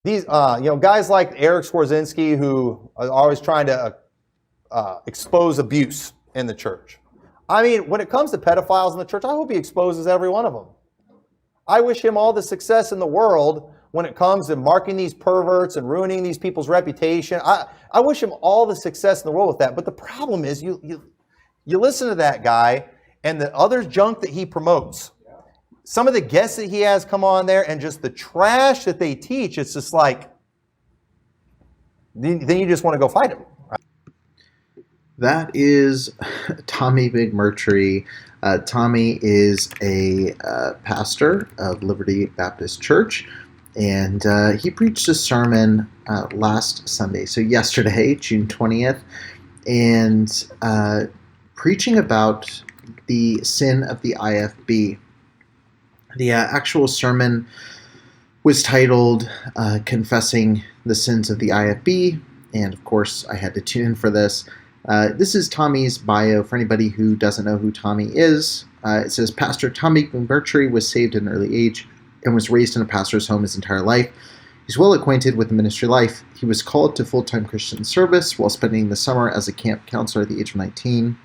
these, guys like Eric Skwarczynski who are always trying to expose abuse in the church. I mean, when it comes to pedophiles in the church, I hope he exposes every one of them. I wish him all the success in the world when it comes to marking these perverts and ruining these people's reputation. I wish him all the success in the world with that. But the problem is you listen to that guy and the other junk that he promotes. Some of the guests that he has come on there and just the trash that they teach, it's just like, then you just want to go fight him. That is Tommy McMurtry. Tommy is a pastor of Liberty Baptist Church, and he preached a sermon last Sunday, so yesterday, June 20th, and preaching about the sin of the IFB. The actual sermon was titled Confessing the Sins of the IFB, and of course I had to tune in for this. This is Tommy's bio for anybody who doesn't know who Tommy is. It says, Pastor Tommy McMurtry was saved at an early age and was raised in a pastor's home his entire life. He's well acquainted with the ministry life. He was called to full-time Christian service while spending the summer as a camp counselor at the age of 19.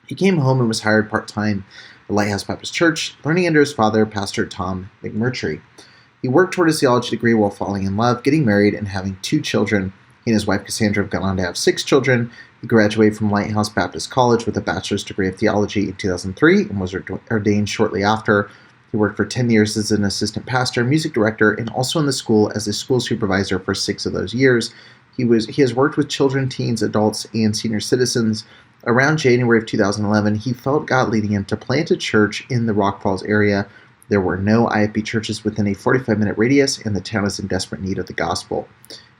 He came home and was hired part-time at Lighthouse Baptist Church, learning under his father, Pastor Tom McMurtry. He worked toward his theology degree while falling in love, getting married, and having 2 children. He and his wife Cassandra have gone on to have 6 children. He graduated from Lighthouse Baptist College with a bachelor's degree of theology in 2003 and was ordained shortly after. He worked for 10 years as an assistant pastor, music director, and also in the school as a school supervisor for 6 of those years. He has worked with children, teens, adults, and senior citizens. Around January of 2011, he felt God leading him to plant a church in the Rock Falls area. There were no IFB churches within a 45-minute radius, and the town is in desperate need of the gospel.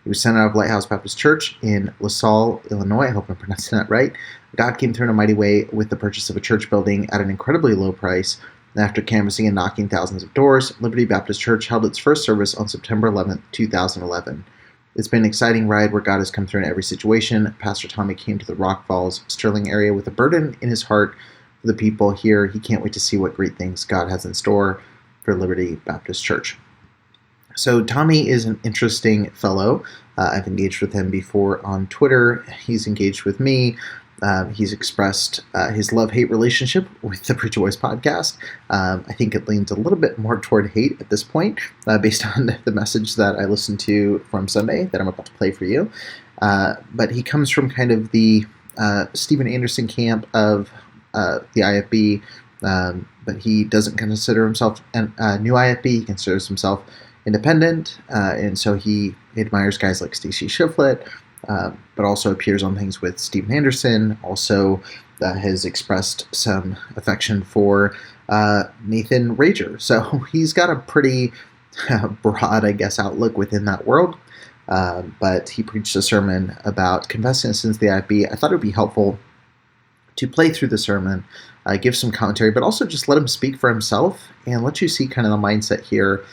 He was sent out of Lighthouse Baptist Church in LaSalle, Illinois. I hope I'm pronouncing that right. God came through in a mighty way with the purchase of a church building at an incredibly low price. And after canvassing and knocking thousands of doors, Liberty Baptist Church held its first service on September 11th, 2011. It's been an exciting ride where God has come through in every situation. Pastor Tommy came to the Rock Falls, Sterling area with a burden in his heart for the people here. He can't wait to see what great things God has in store for Liberty Baptist Church. So Tommy is an interesting fellow. I've engaged with him before on Twitter. He's engaged with me. He's expressed his love-hate relationship with the Preacher Boys podcast. I think it leans a little bit more toward hate at this point, based on the message that I listened to from Sunday that I'm about to play for you. But he comes from kind of the Stephen Anderson camp of the IFB, but he doesn't consider himself a new IFB. He considers himself independent, and so he admires guys like Stacy Shiflett, but also appears on things with Stephen Anderson, also has expressed some affection for Nathan Rager. So he's got a pretty broad, I guess, outlook within that world, but he preached a sermon about confessing the sins of the IFB. I thought it would be helpful to play through the sermon, give some commentary, but also just let him speak for himself and let you see kind of the mindset here,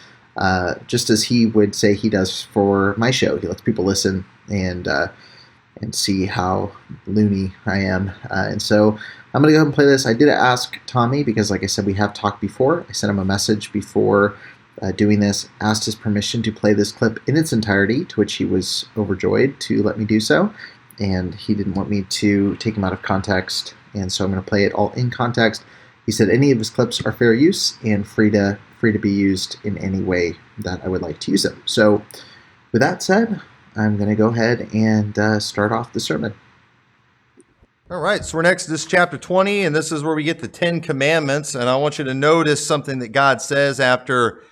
just as he would say he does for my show. He lets people listen and see how loony I am. And so I'm going to go ahead and play this. I did ask Tommy because, like I said, we have talked before. I sent him a message before doing this, asked his permission to play this clip in its entirety, to which he was overjoyed to let me do so. And he didn't want me to take him out of context, and so I'm going to play it all in context. He said any of his clips are fair use and free to be used in any way that I would like to use them. So with that said, I'm going to go ahead and start off the sermon. All right, so we're next to this chapter 20, and this is where we get the 10 commandments. And I want you to notice something that God says after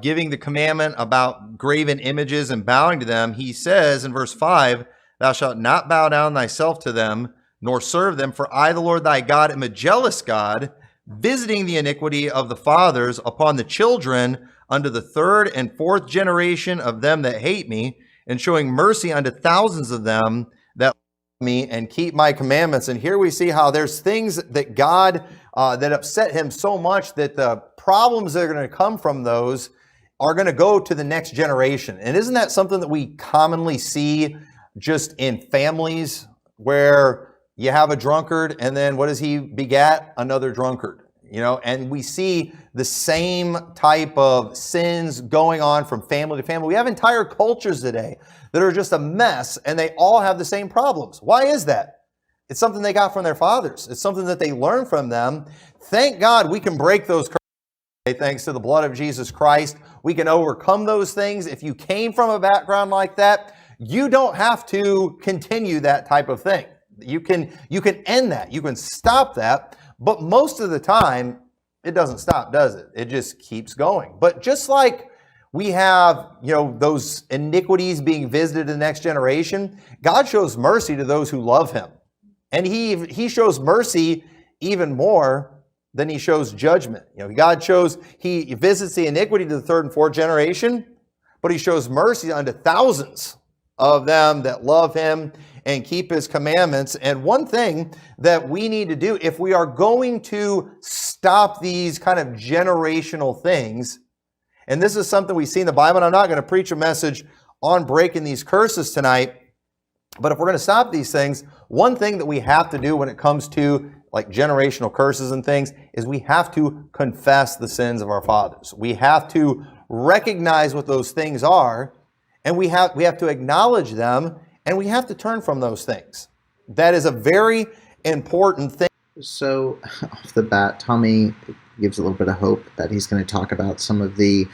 giving the commandment about graven images and bowing to them. He says in verse 5, "Thou shalt not bow down thyself to them, nor serve them, for I, the Lord thy God, am a jealous God, visiting the iniquity of the fathers upon the children unto the 3rd and 4th generation of them that hate me, and showing mercy unto thousands of them that love me and keep my commandments." And here we see how there's things that God, that upset him so much that the problems that are going to come from those are going to go to the next generation. And isn't that something that we commonly see just in families, where you have a drunkard and then what does he begat? Another drunkard. and we see the same type of sins going on from family to family. We have entire cultures today that are just a mess, and they all have the same problems. Why is that? It's something they got from their fathers. It's something that they learned from them. Thank God we can break those curses today, thanks to the blood of Jesus Christ. We can overcome those things. If you came from a background like that, you don't have to continue that type of thing. You can end that. You can stop that. But most of the time, it doesn't stop, does it? It just keeps going. But just like we have, those iniquities being visited in the next generation, God shows mercy to those who love him. And he shows mercy even more than he shows judgment. He visits the iniquity to the third and fourth generation, but he shows mercy unto thousands of them that love him and keep his commandments. And one thing that we need to do, if we are going to stop these kind of generational things, and this is something we see in the Bible, and I'm not going to preach a message on breaking these curses tonight, but if we're going to stop these things, one thing that we have to do when it comes to like generational curses and things is we have to confess the sins of our fathers. We have to recognize what those things are, and we have to acknowledge them, and we have to turn from those things. That is a very important thing. So off the bat, Tommy gives a little bit of hope that he's going to talk about some of the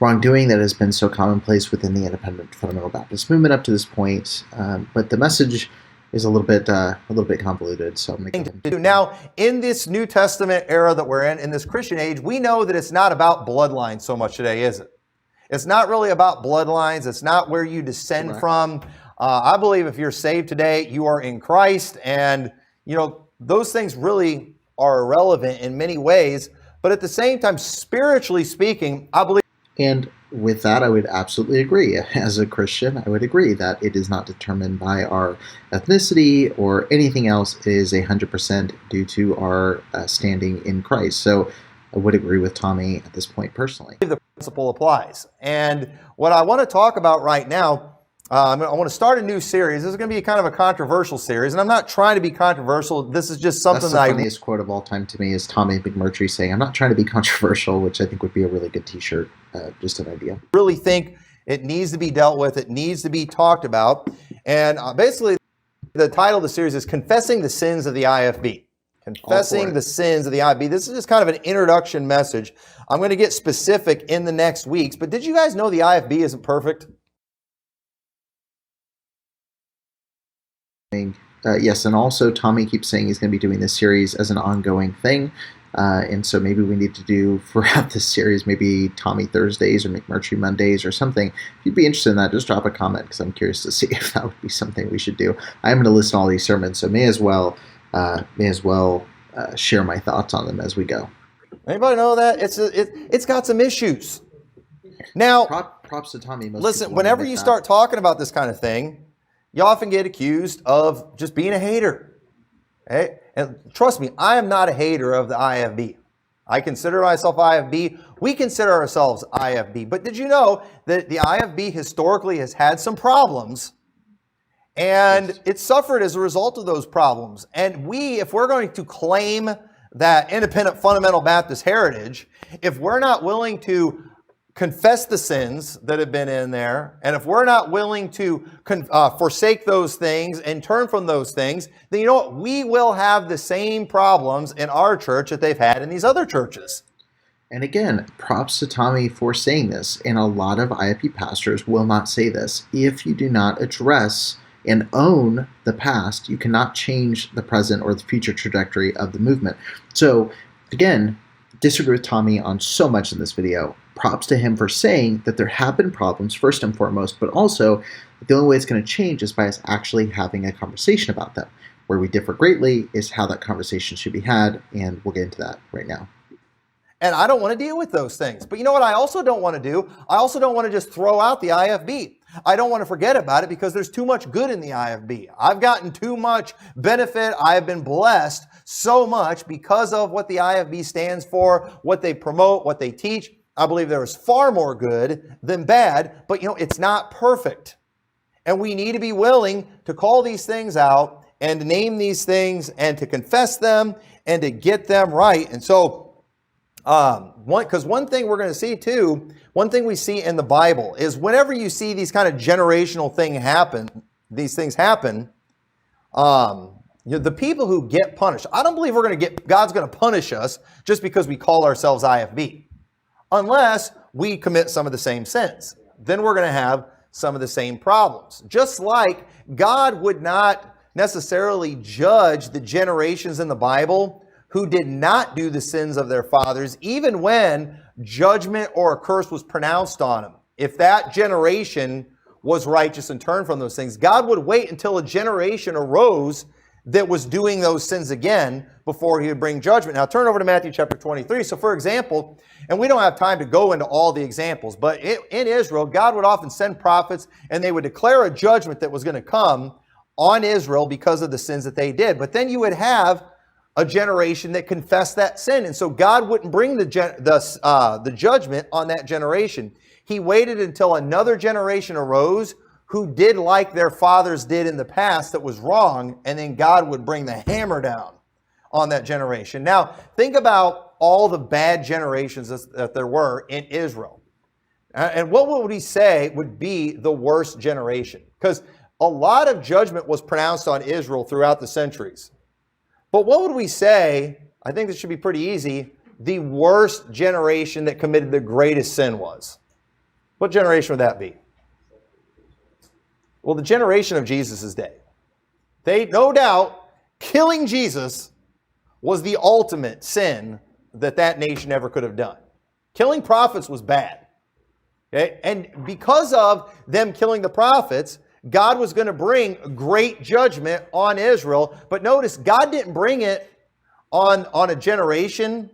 wrongdoing that has been so commonplace within the independent fundamental Baptist movement up to this point. But the message is a little bit convoluted. So I'm going to get into now, in this New Testament era that we're in this Christian age, we know that it's not about bloodlines so much today, is it? It's not really about bloodlines. It's not where you descend from. I believe if you're saved today, you are in Christ, and those things really are irrelevant in many ways. But at the same time, spiritually speaking, I believe. And with that, I would absolutely agree. As a Christian, I would agree that it is not determined by our ethnicity or anything else. It is 100% due to our standing in Christ. So I would agree with Tommy at this point personally. The principle applies. And what I want to talk about right now, I want to start a new series. This is going to be kind of a controversial series, and I'm not trying to be controversial. This is just something That's the funniest quote of all time to me is Tommy McMurtry saying, "I'm not trying to be controversial," which I think would be a really good T-shirt. Just an idea. Really think it needs to be dealt with. It needs to be talked about. And basically, the title of the series is "Confessing the Sins of the IFB." Confessing the sins of the IFB. This is just kind of an introduction message. I'm going to get specific in the next weeks. But did you guys know the IFB isn't perfect? Yes, and also Tommy keeps saying he's going to be doing this series as an ongoing thing. And so maybe we need to do throughout this series, maybe Tommy Thursdays or McMurtry Mondays or something. If you'd be interested in that, just drop a comment because I'm curious to see if that would be something we should do. I'm going to listen to all these sermons, so may as well share my thoughts on them as we go. Anybody know that? It's got some issues. Now, props to Tommy. Listen, whenever you start talking about this kind of thing, you often get accused of just being a hater. Okay? And trust me, I am not a hater of the IFB. I consider myself IFB. We consider ourselves IFB. But did you know that the IFB historically has had some problems, and it suffered as a result of those problems? And if we're going to claim that independent fundamental Baptist heritage, if we're not willing to confess the sins that have been in there, and if we're not willing to forsake those things and turn from those things, then you know what? We will have the same problems in our church that they've had in these other churches. And again, props to Tommy for saying this. And a lot of IFB pastors will not say this. If you do not address and own the past, you cannot change the present or the future trajectory of the movement. So again, disagree with Tommy on so much in this video. Props to him for saying that there have been problems first and foremost, but also the only way it's going to change is by us actually having a conversation about them. Where we differ greatly is how that conversation should be had, and we'll get into that right now. And I don't want to deal with those things. But you know what I also don't want to do? I also don't want to just throw out the IFB. I don't want to forget about it because there's too much good in the IFB. I've gotten too much benefit. I've been blessed so much because of what the IFB stands for, what they promote, what they teach. I believe there is far more good than bad, but it's not perfect. And we need to be willing to call these things out and to name these things and to confess them and to get them right. And so Because one thing we're going to see too, one thing we see in the Bible is whenever you see these kind of generational these things happen, the people who get punished. I don't believe God's going to punish us just because we call ourselves IFB, unless we commit some of the same sins. Then we're going to have some of the same problems. Just like God would not necessarily judge the generations in the Bible who did not do the sins of their fathers, even when judgment or a curse was pronounced on them. If that generation was righteous and turned from those things, God would wait until a generation arose that was doing those sins again before he would bring judgment. Now turn over to Matthew chapter 23. So for example, and we don't have time to go into all the examples, but in Israel, God would often send prophets and they would declare a judgment that was going to come on Israel because of the sins that they did. But then you would have a generation that confessed that sin. And so God wouldn't bring the judgment on that generation. He waited until another generation arose who did like their fathers did in the past that was wrong, and then God would bring the hammer down on that generation. Now, think about all the bad generations that there were in Israel. And what would we say would be the worst generation? Because a lot of judgment was pronounced on Israel throughout the centuries. But what would we say, I think this should be pretty easy, the worst generation that committed the greatest sin was? What generation would that be? Well, the generation of Jesus' day. They, no doubt, killing Jesus was the ultimate sin that nation ever could have done. Killing prophets was bad. Okay? And because of them killing the prophets, God was going to bring great judgment on Israel. But notice, God didn't bring it on a generation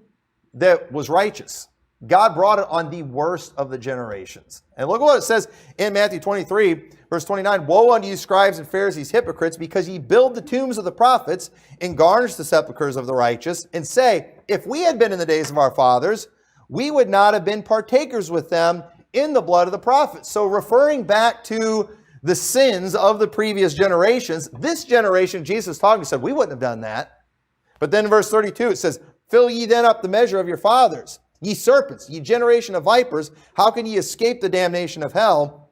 that was righteous. God brought it on the worst of the generations. And look at what it says in Matthew 23, verse 29. Woe unto you, scribes and Pharisees, hypocrites, because ye build the tombs of the prophets and garnish the sepulchres of the righteous, and say, if we had been in the days of our fathers, we would not have been partakers with them in the blood of the prophets. So referring back to the sins of the previous generations, this generation Jesus talking said, we wouldn't have done that. But then in verse 32, it says, fill ye then up the measure of your fathers. Ye serpents, ye generation of vipers, how can ye escape the damnation of hell?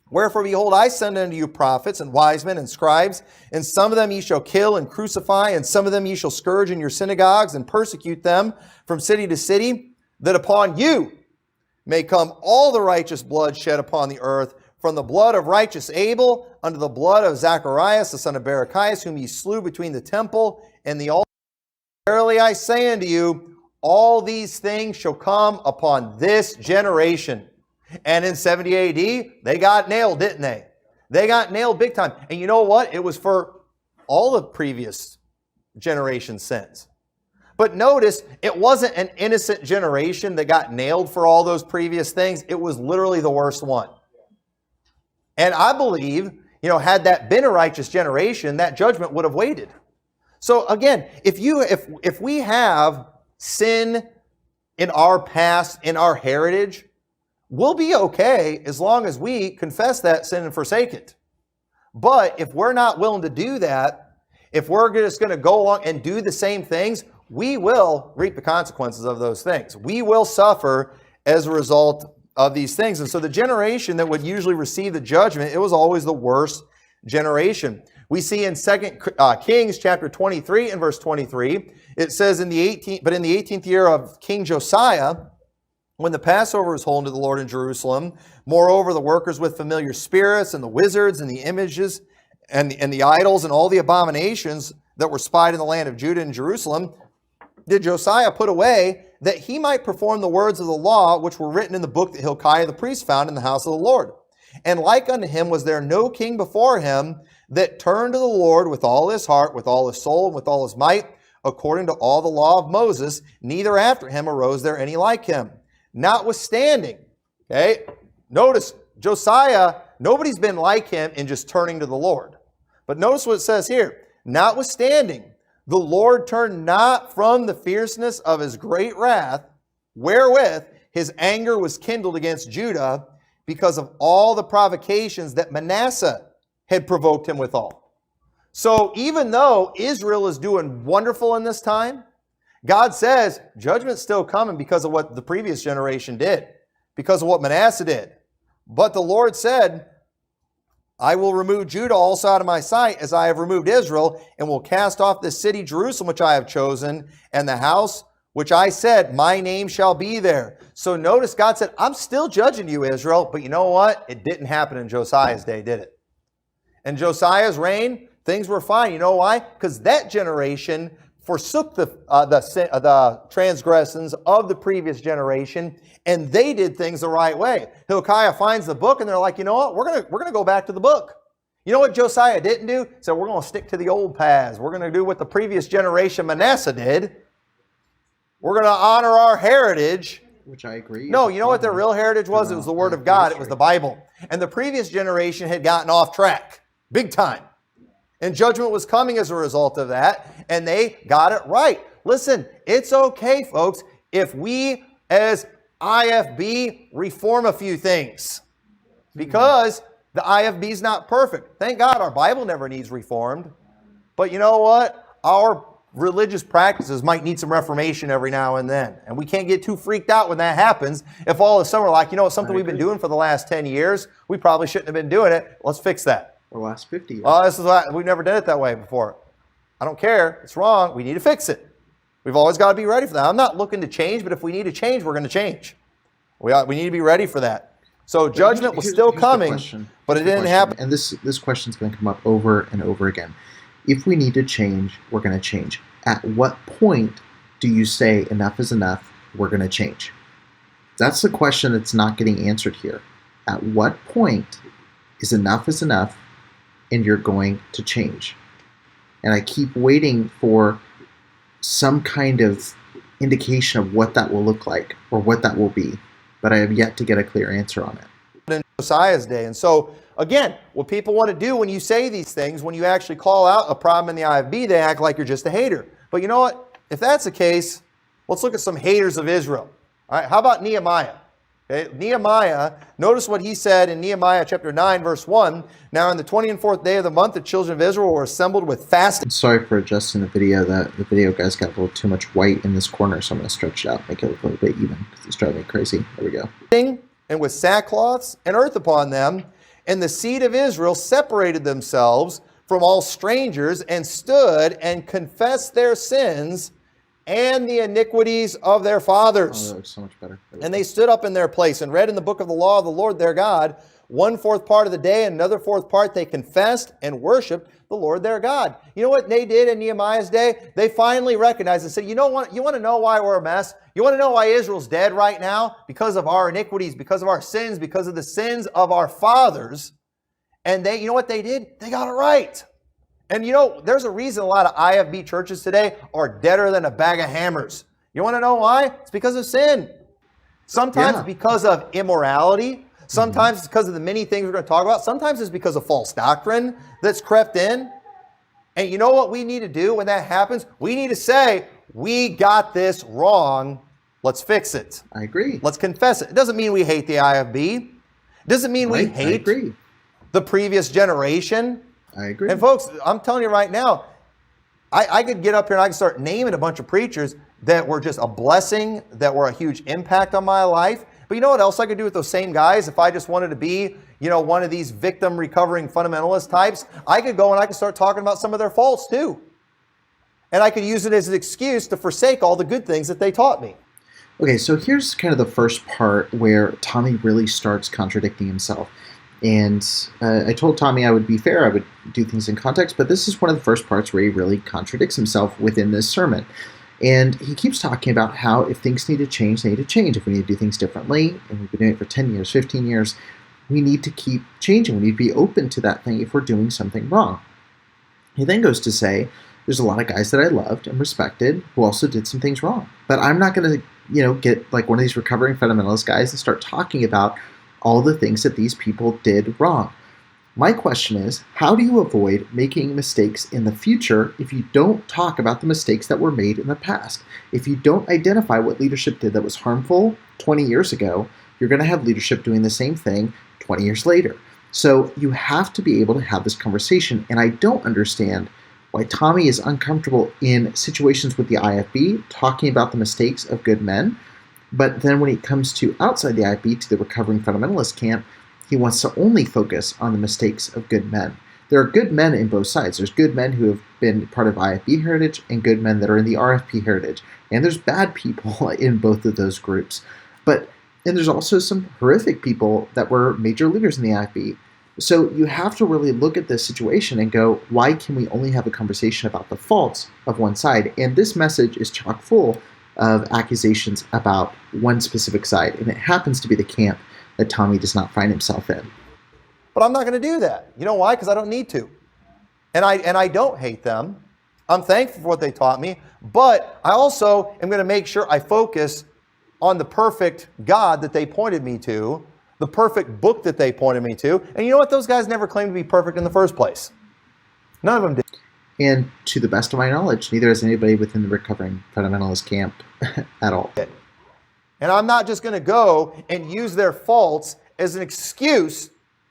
Wherefore, behold, I send unto you prophets and wise men and scribes, and some of them ye shall kill and crucify, and some of them ye shall scourge in your synagogues and persecute them from city to city, that upon you may come all the righteous blood shed upon the earth, from the blood of righteous Abel unto the blood of Zacharias, the son of Barachias, whom ye slew between the temple and the altar. Verily I say unto you, all these things shall come upon this generation. And in 70 AD, they got nailed, didn't they? They got nailed big time. And you know what? It was for all the previous generation's sins. But notice, it wasn't an innocent generation that got nailed for all those previous things. It was literally the worst one. And I believe, had that been a righteous generation, that judgment would have waited. So again, if we have sin in our past, in our heritage, we'll be okay as long as we confess that sin and forsake it. But if we're not willing to do that, if we're just going to go along and do the same things, we will reap the consequences of those things. We will suffer as a result of these things. And so the generation that would usually receive the judgment, it was always the worst generation. We see in 2 Kings chapter 23 and verse 23, it says, in the 18th year of King Josiah, when the Passover was holden to the Lord in Jerusalem, moreover, the workers with familiar spirits and the wizards and the images and the idols and all the abominations that were spied in the land of Judah and Jerusalem, did Josiah put away, that he might perform the words of the law which were written in the book that Hilkiah the priest found in the house of the Lord. And like unto him was there no king before him that turned to the Lord with all his heart, with all his soul, and with all his might, according to all the law of Moses, neither after him arose there any like him. Notwithstanding, okay, notice Josiah, nobody's been like him in just turning to the Lord. But notice what it says here. Notwithstanding, the Lord turned not from the fierceness of his great wrath, wherewith his anger was kindled against Judah, because of all the provocations that Manasseh had provoked him withal. So even though Israel is doing wonderful in this time, God says judgment's still coming because of what the previous generation did, because of what Manasseh did. But the Lord said, I will remove Judah also out of my sight as I have removed Israel, and will cast off this city, Jerusalem, which I have chosen, and the house which I said, my name shall be there. So notice God said, I'm still judging you, Israel. But you know what? It didn't happen in Josiah's day, did it? In Josiah's reign, things were fine. You know why? Because that generation forsook the transgressions of the previous generation, and they did things the right way. Hilkiah finds the book, and they're like, you know what? We're gonna go back to the book. You know what Josiah didn't do? So we're going to stick to the old paths. We're going to do what the previous generation, Manasseh, did. We're going to honor our heritage. Which I agree. No, you know what their real heritage was? It was the Word of God. It was the Bible. And the previous generation had gotten off track, big time. And judgment was coming as a result of that, and they got it right. Listen, it's okay, folks, if we as IFB reform a few things, because the IFB is not perfect. Thank God our Bible never needs reformed. But you know what? Our religious practices might need some reformation every now and then. And we can't get too freaked out when that happens. If all of a sudden we're like, you know, it's something we've been doing for the last 10 years, we probably shouldn't have been doing it. Let's fix that. Or last 50 years. We've never done it that way before. I don't care. It's wrong. We need to fix it. We've always got to be ready for that. I'm not looking to change, but if we need to change, we're going to change. We need to be ready for that. So judgment was still coming, but it didn't happen. And this question is going to come up over and over again. If we need to change, we're going to change. At what point do you say enough is enough, we're going to change? That's the question that's not getting answered here. At what point is enough, and you're going to change? And I keep waiting for some kind of indication of what that will look like or what that will be, but I have yet to get a clear answer on it. In Josiah's day. And so, again, what people want to do when you say these things, when you actually call out a problem in the IFB, they act like you're just a hater. But you know what? If that's the case, let's look at some haters of Israel. All right, how about Nehemiah? Okay, Nehemiah, notice what he said in Nehemiah chapter 9, verse 1. Now, on the 24th day of the month, the children of Israel were assembled with fasting. Sorry for adjusting the video. The video guys got a little too much white in this corner, so I'm going to stretch it out, make it look a little bit even, because it's driving me crazy. There we go. And with sackcloths and earth upon them, and the seed of Israel separated themselves from all strangers and stood and confessed their sins and the iniquities of their fathers. Oh, that looks so much better. And they stood up in their place and read in the book of the law of the Lord their God, 1/4 part of the day, and another 4th part they confessed and worshiped the Lord their God. You know what they did in Nehemiah's day? They finally recognized and said, you know what? You want to know why we're a mess? You want to know why Israel's dead right now? Because of our iniquities, because of our sins, because of the sins of our fathers. And you know what they did? They got it right. And you know, there's a reason a lot of IFB churches today are deader than a bag of hammers. You want to know why? It's because of sin. Sometimes because of immorality. Sometimes it's because of the many things we're going to talk about. Sometimes it's because of false doctrine that's crept in. And you know what we need to do when that happens? We need to say, we got this wrong. Let's fix it. I agree. Let's confess it. It doesn't mean we hate the IFB. It doesn't mean we hate the previous generation. I agree. And folks, I'm telling you right now, I could get up here and I could start naming a bunch of preachers that were just a blessing, that were a huge impact on my life. But you know what else I could do with those same guys if I just wanted to be, you know, one of these victim recovering fundamentalist types? I could go and I could start talking about some of their faults too. And I could use it as an excuse to forsake all the good things that they taught me. Okay, so here's kind of the first part where Tommy really starts contradicting himself. And I told Tommy I would be fair, I would do things in context, but this is one of the first parts where he really contradicts himself within this sermon. And he keeps talking about how if things need to change, they need to change. If we need to do things differently, and we've been doing it for 10 years, 15 years, we need to keep changing. We need to be open to that thing if we're doing something wrong. He then goes to say, there's a lot of guys that I loved and respected who also did some things wrong. But I'm not going to, get like one of these recovering fundamentalist guys and start talking about all the things that these people did wrong. My question is, how do you avoid making mistakes in the future if you don't talk about the mistakes that were made in the past? If you don't identify what leadership did that was harmful 20 years ago, you're going to have leadership doing the same thing 20 years later. So you have to be able to have this conversation, and I don't understand why Tommy is uncomfortable in situations with the IFB, talking about the mistakes of good men. But then when it comes to outside the IFB, to the recovering fundamentalist camp, he wants to only focus on the mistakes of good men. There are good men in both sides. There's good men who have been part of IFB heritage and good men that are in the RFP heritage. And there's bad people in both of those groups. And there's also some horrific people that were major leaders in the IFB. So you have to really look at this situation and go, why can we only have a conversation about the faults of one side? And this message is chock full of accusations about one specific side. And it happens to be the camp that Tommy does not find himself in. But I'm not going to do that. You know why? Because I don't need to. And I don't hate them. I'm thankful for what they taught me. But I also am going to make sure I focus on the perfect God that they pointed me to, the perfect book that they pointed me to. And you know what? Those guys never claimed to be perfect in the first place. None of them did. And to the best of my knowledge, neither is anybody within the recovering fundamentalist camp at all. And I'm not just going to go and use their faults as an excuse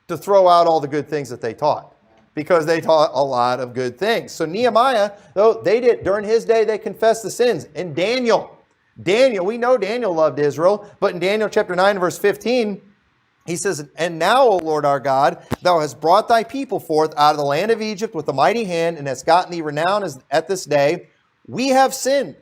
to throw out all the good things that they taught, because they taught a lot of good things. So Nehemiah, though, they did, during his day, they confessed the sins. And Daniel, we know Daniel loved Israel, but in Daniel chapter 9, verse 15, he says, "And now, O Lord our God, thou hast brought thy people forth out of the land of Egypt with a mighty hand, and hast gotten thee renown at this day. We have sinned.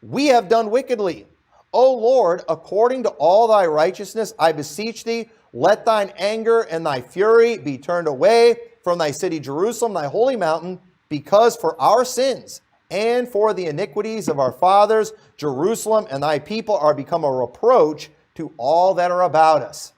We have done wickedly. O Lord, according to all thy righteousness, I beseech thee, let thine anger and thy fury be turned away from thy city Jerusalem, thy holy mountain, because for our sins and for the iniquities of our fathers, Jerusalem and thy people are become a reproach to all that are about us."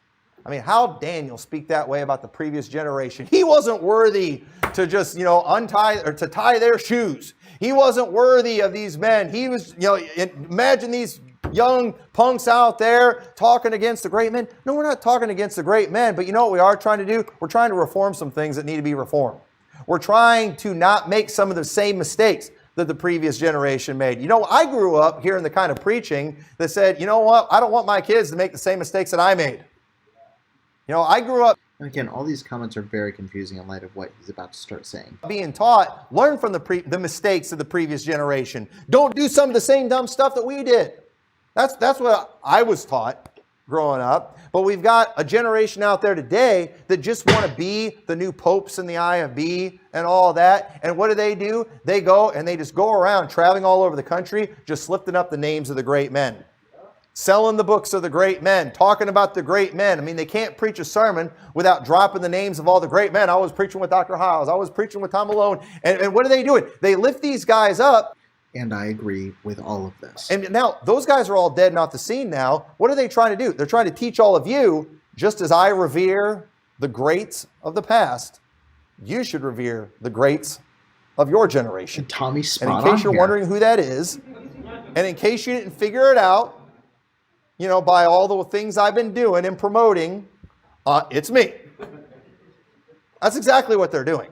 I mean, how Daniel speak that way about the previous generation? He wasn't worthy to just, untie or to tie their shoes. He wasn't worthy of these men. He was, imagine these young punks out there talking against the great men. No, we're not talking against the great men, but you know what we are trying to do? We're trying to reform some things that need to be reformed. We're trying to not make some of the same mistakes that the previous generation made. I grew up hearing the kind of preaching that said, you know what? I don't want my kids to make the same mistakes that I made. I grew up. And again, all these comments are very confusing in light of what he's about to start saying. Being taught, learn from the mistakes of the previous generation. Don't do some of the same dumb stuff that we did. That's what I was taught growing up. But we've got a generation out there today that just want to be the new popes in the IFB and all that. And what do? They go and they just go around traveling all over the country, just lifting up the names of the great men. Selling the books of the great men, talking about the great men. I mean, they can't preach a sermon without dropping the names of all the great men. I was preaching with Dr. Hiles. I was preaching with Tom Malone. And what are they doing? They lift these guys up. And I agree with all of this. And now, those guys are all dead and off the scene now. What are they trying to do? They're trying to teach all of you, just as I revere the greats of the past, you should revere the greats of your generation. And Tommy's spot on. And in case you're here. wondering who that is, and in case you didn't figure it out, by all the things I've been doing and promoting, it's me. That's exactly what they're doing.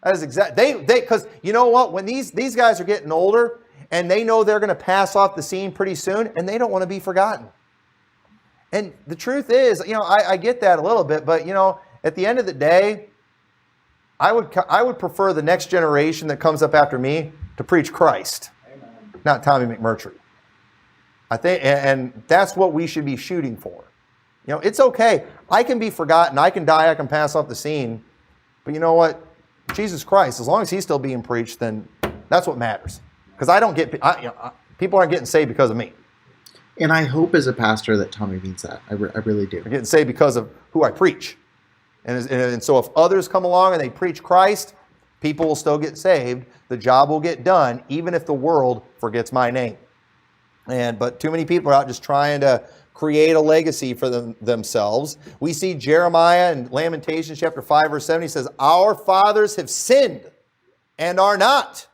That is exactly, because you know what? When these guys are getting older and they know they're going to pass off the scene pretty soon, and they don't want to be forgotten. And the truth is, I get that a little bit, but at the end of the day, I would prefer the next generation that comes up after me to preach Christ, not Tommy McMurtry. I think, and that's what we should be shooting for. It's okay. I can be forgotten. I can die. I can pass off the scene. But you know what? Jesus Christ, as long as he's still being preached, then that's what matters. Because people aren't getting saved because of me. And I hope as a pastor that Tommy means that. I really do. They're getting saved because of who I preach. And so if others come along and they preach Christ, people will still get saved. The job will get done, even if the world forgets my name. But too many people are out just trying to create a legacy for themselves. We see Jeremiah in Lamentations chapter 5, verse 7. He says, "Our fathers have sinned and are not,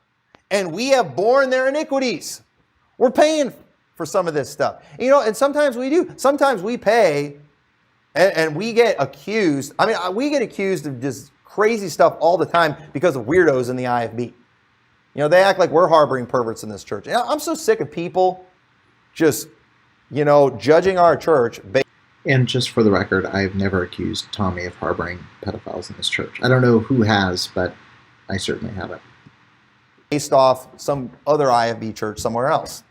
and we have borne their iniquities." We're paying for some of this stuff. And sometimes we do. Sometimes we pay and we get accused. We get accused of just crazy stuff all the time because of weirdos in the IFB. They act like we're harboring perverts in this church. I'm so sick of people just, judging our church. And just for the record, I've never accused Tommy of harboring pedophiles in this church. I don't know who has, but I certainly haven't. based off some other IFB church somewhere else.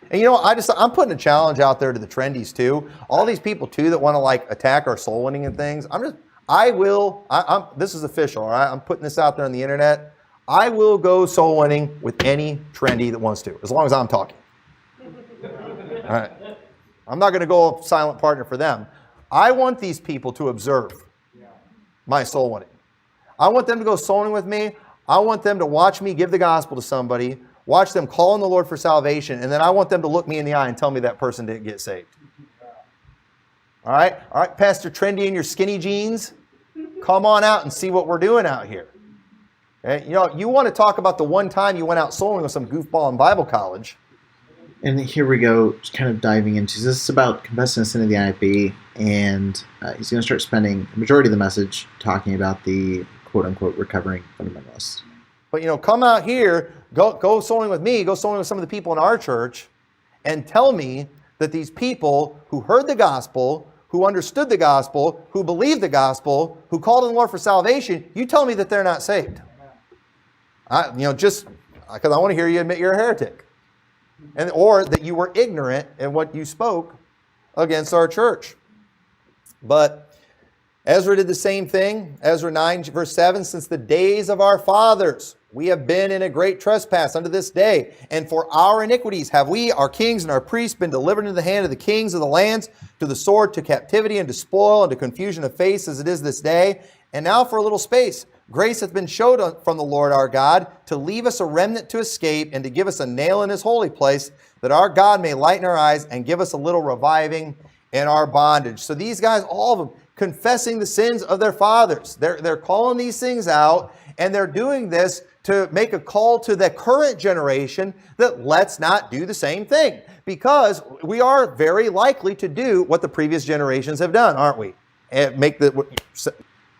And I'm putting a challenge out there to the trendies too. All these people too that want to like attack our soul winning and things. This is official, all right? I'm putting this out there on the internet. I will go soul winning with any trendy that wants to, as long as I'm talking. All right. I'm not going to go silent partner for them. I want these people to observe my soul winning. I want them to go soul winning with me. I want them to watch me give the gospel to somebody, watch them call on the Lord for salvation, and then I want them to look me in the eye and tell me that person didn't get saved. All right, Pastor Trendy in your skinny jeans, come on out and see what we're doing out here. Okay? You want to talk about the one time you went out soul winning with some goofball in Bible college. And here we go, just kind of diving into this. Is about confessing the sin of the IFB, and he's going to start spending the majority of the message talking about the quote-unquote recovering fundamentalists. But, come out here, go soul winning with me, go soul winning with some of the people in our church, and tell me that these people who heard the gospel, who understood the gospel, who believed the gospel, who called on the Lord for salvation, you tell me that they're not saved. Just because I want to hear you admit you're a heretic. Or that you were ignorant in what you spoke against our church. But Ezra did the same thing. Ezra 9, verse 7, since the days of our fathers, we have been in a great trespass unto this day. And for our iniquities have we, our kings and our priests, been delivered into the hand of the kings of the lands, to the sword, to captivity, and to spoil, and to confusion of face, as it is this day. And now for a little space, grace hath been showed from the Lord our God, to leave us a remnant to escape, and to give us a nail in his holy place, that our God may lighten our eyes, and give us a little reviving in our bondage. So these guys, all of them, confessing the sins of their fathers. They're calling these things out, and they're doing this to make a call to the current generation that let's not do the same thing, because we are very likely to do what the previous generations have done, aren't we? And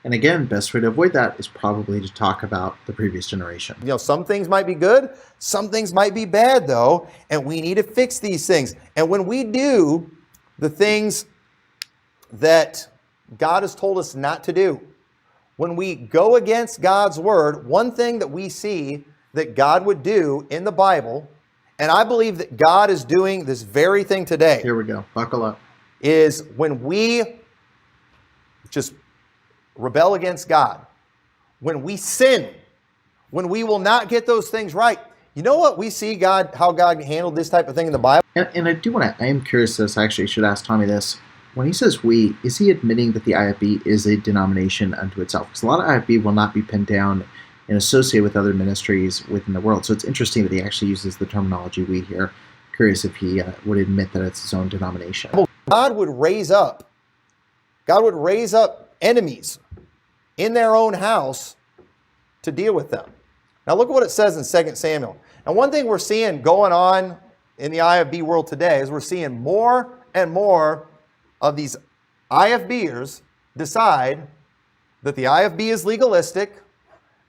And again, best way to avoid that is probably to talk about the previous generation. Some things might be good, some things might be bad though, and we need to fix these things. And when we do the things that God has told us not to do, when we go against God's word, one thing that we see that God would do in the Bible, and I believe that God is doing this very thing today. Here we go. Buckle up. Is when we just rebel against God, when we sin, when we will not get those things right. You know what we see how God handled this type of thing in the Bible? And I am curious this. I actually should ask Tommy this. When he says we, is he admitting that the IFB is a denomination unto itself? Because a lot of IFB will not be pinned down and associated with other ministries within the world. So it's interesting that he actually uses the terminology we here. Curious if he would admit that it's his own denomination. God would raise up enemies in their own house to deal with them. Now look at what it says in 2 Samuel. Now one thing we're seeing going on in the IFB world today is we're seeing more and more of these IFBers decide that the IFB is legalistic.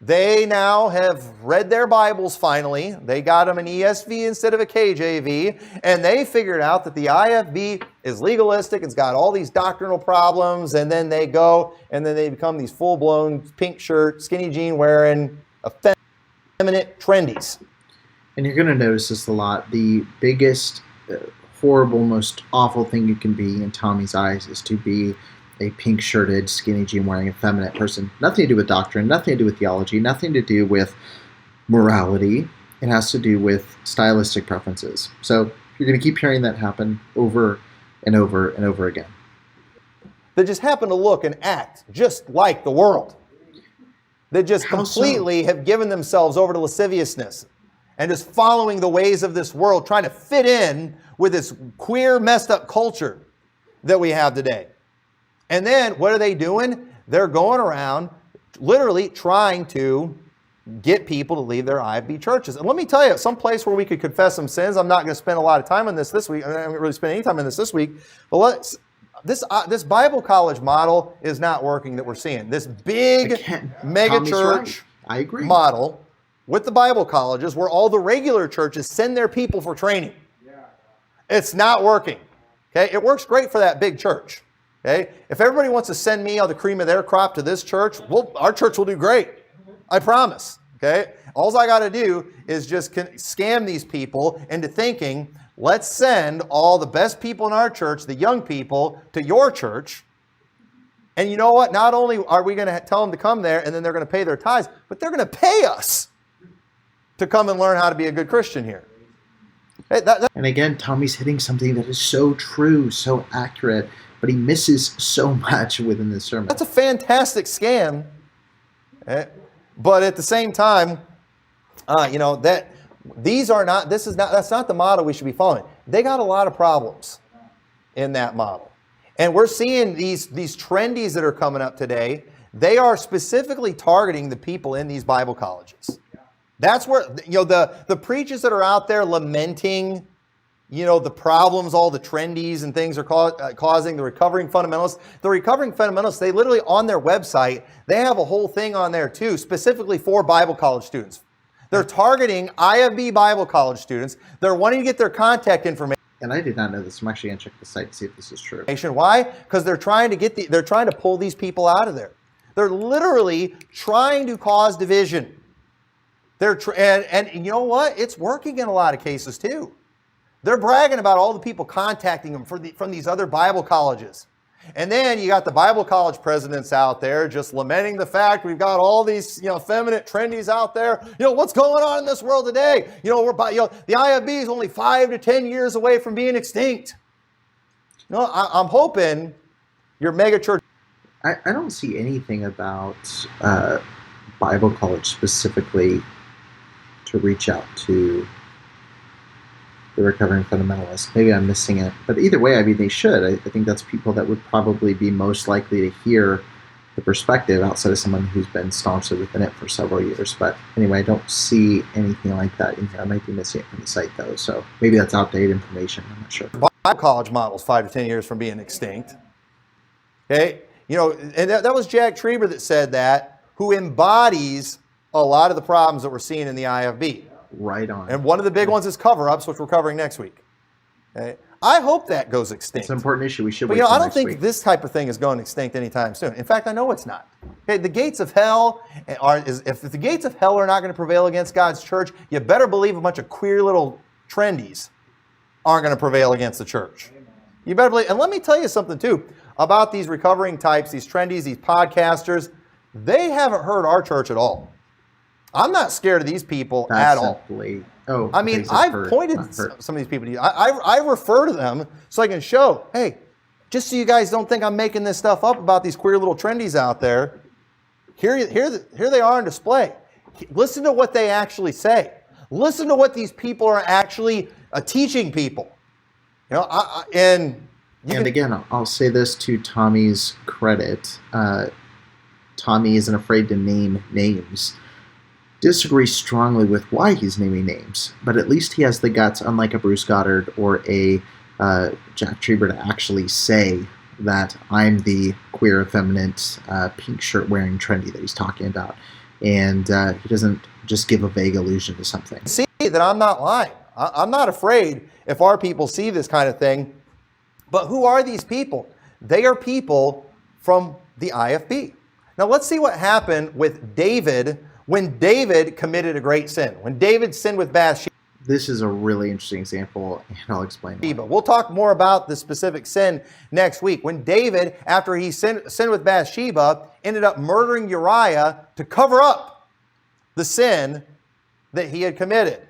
They now have read their Bibles finally. They got them an ESV instead of a KJV, and they figured out that the IFB is legalistic. It's got all these doctrinal problems, and then they go and then they become these full-blown pink shirt, skinny jean wearing, effeminate trendies. And you're going to notice this a lot. The biggest, horrible, most awful thing you can be in Tommy's eyes is to be a pink-shirted, skinny jean-wearing, effeminate person. Nothing to do with doctrine, nothing to do with theology, nothing to do with morality. It has to do with stylistic preferences. So you're going to keep hearing that happen over and over and over again. That just happen to look and act just like the world. That just completely have given themselves over to lasciviousness and just following the ways of this world, trying to fit in with this queer, messed up culture that we have today. And then what are they doing? They're going around literally trying to get people to leave their IFB churches. And let me tell you, some place where we could confess some sins. I'm not going to spend a lot of time on this week. I'm not going to really spend any time on this week. But this Bible college model is not working that we're seeing. This big mega church model with the Bible colleges where all the regular churches send their people for training. It's not working. Okay, it works great for that big church. Okay, if everybody wants to send me all the cream of their crop to this church, our church will do great. I promise. Okay? All I got to do is just scam these people into thinking, let's send all the best people in our church, the young people, to your church. And you know what? Not only are we going to tell them to come there and then they're going to pay their tithes, but they're going to pay us to come and learn how to be a good Christian here. Hey, and again, Tommy's hitting something that is so true, so accurate, but he misses so much within this sermon. That's a fantastic scam. But at the same time, that's not the model we should be following. They got a lot of problems in that model. And we're seeing these trendies that are coming up today. They are specifically targeting the people in these Bible colleges. That's where, the preachers that are out there lamenting, the problems, all the trendies and things are causing the recovering fundamentalists. The recovering fundamentalists, they literally, on their website, they have a whole thing on there too, specifically for Bible college students. They're targeting IFB Bible college students. They're wanting to get their contact information. And I did not know this. I'm actually going to check the site to see if this is true. Why? Because they're trying to pull these people out of there. They're literally trying to cause division. And you know what? It's working in a lot of cases too. They're bragging about all the people contacting them from these other Bible colleges. And then you got the Bible college presidents out there just lamenting the fact we've got all these, effeminate trendies out there. What's going on in this world today? The IFB is only 5 to 10 years away from being extinct. I'm hoping your mega church. I don't see anything about Bible college specifically to reach out to the recovering fundamentalists. Maybe I'm missing it. But either way, they should. I think that's people that would probably be most likely to hear the perspective outside of someone who's been staunchly within it for several years. But anyway, I don't see anything like that in here. I might be missing it from the site, though. So maybe that's outdated information. I'm not sure. Bible college models 5 to 10 years from being extinct. Okay? And that was Jack Trieber that said that, who embodies a lot of the problems that we're seeing in the IFB. Right on. And one of the big ones is cover-ups, which we're covering next week. Okay? I hope that goes extinct. It's an important issue. We should wait till next week. I don't think this type of thing is going extinct anytime soon. In fact, I know it's not. Okay, the gates of hell if the gates of hell are not going to prevail against God's church, you better believe a bunch of queer little trendies aren't going to prevail against the church. You better believe. And let me tell you something too about these recovering types, these trendies, these podcasters. They haven't heard our church at all. I'm not scared of these people at all. I've pointed some of these people to you. I refer to them so I can show, hey, just so you guys don't think I'm making this stuff up about these queer little trendies out there, here they are on display. Listen to what they actually say. Listen to what these people are actually teaching people. And again, I'll say this to Tommy's credit. Tommy isn't afraid to name names. Disagree strongly with why he's naming names, but at least he has the guts, unlike a Bruce Goddard or a Jack Trieber, to actually say that I'm the queer, effeminate, pink shirt wearing trendy that he's talking about. And he doesn't just give a vague allusion to something. See that I'm not lying. I'm not afraid if our people see this kind of thing. But who are these people? They are people from the IFB. Now let's see what happened with David when David committed a great sin. When David sinned with Bathsheba. This is a really interesting example, and I'll explain why. We'll talk more about the specific sin next week. When David, after he sinned with Bathsheba, ended up murdering Uriah to cover up the sin that he had committed.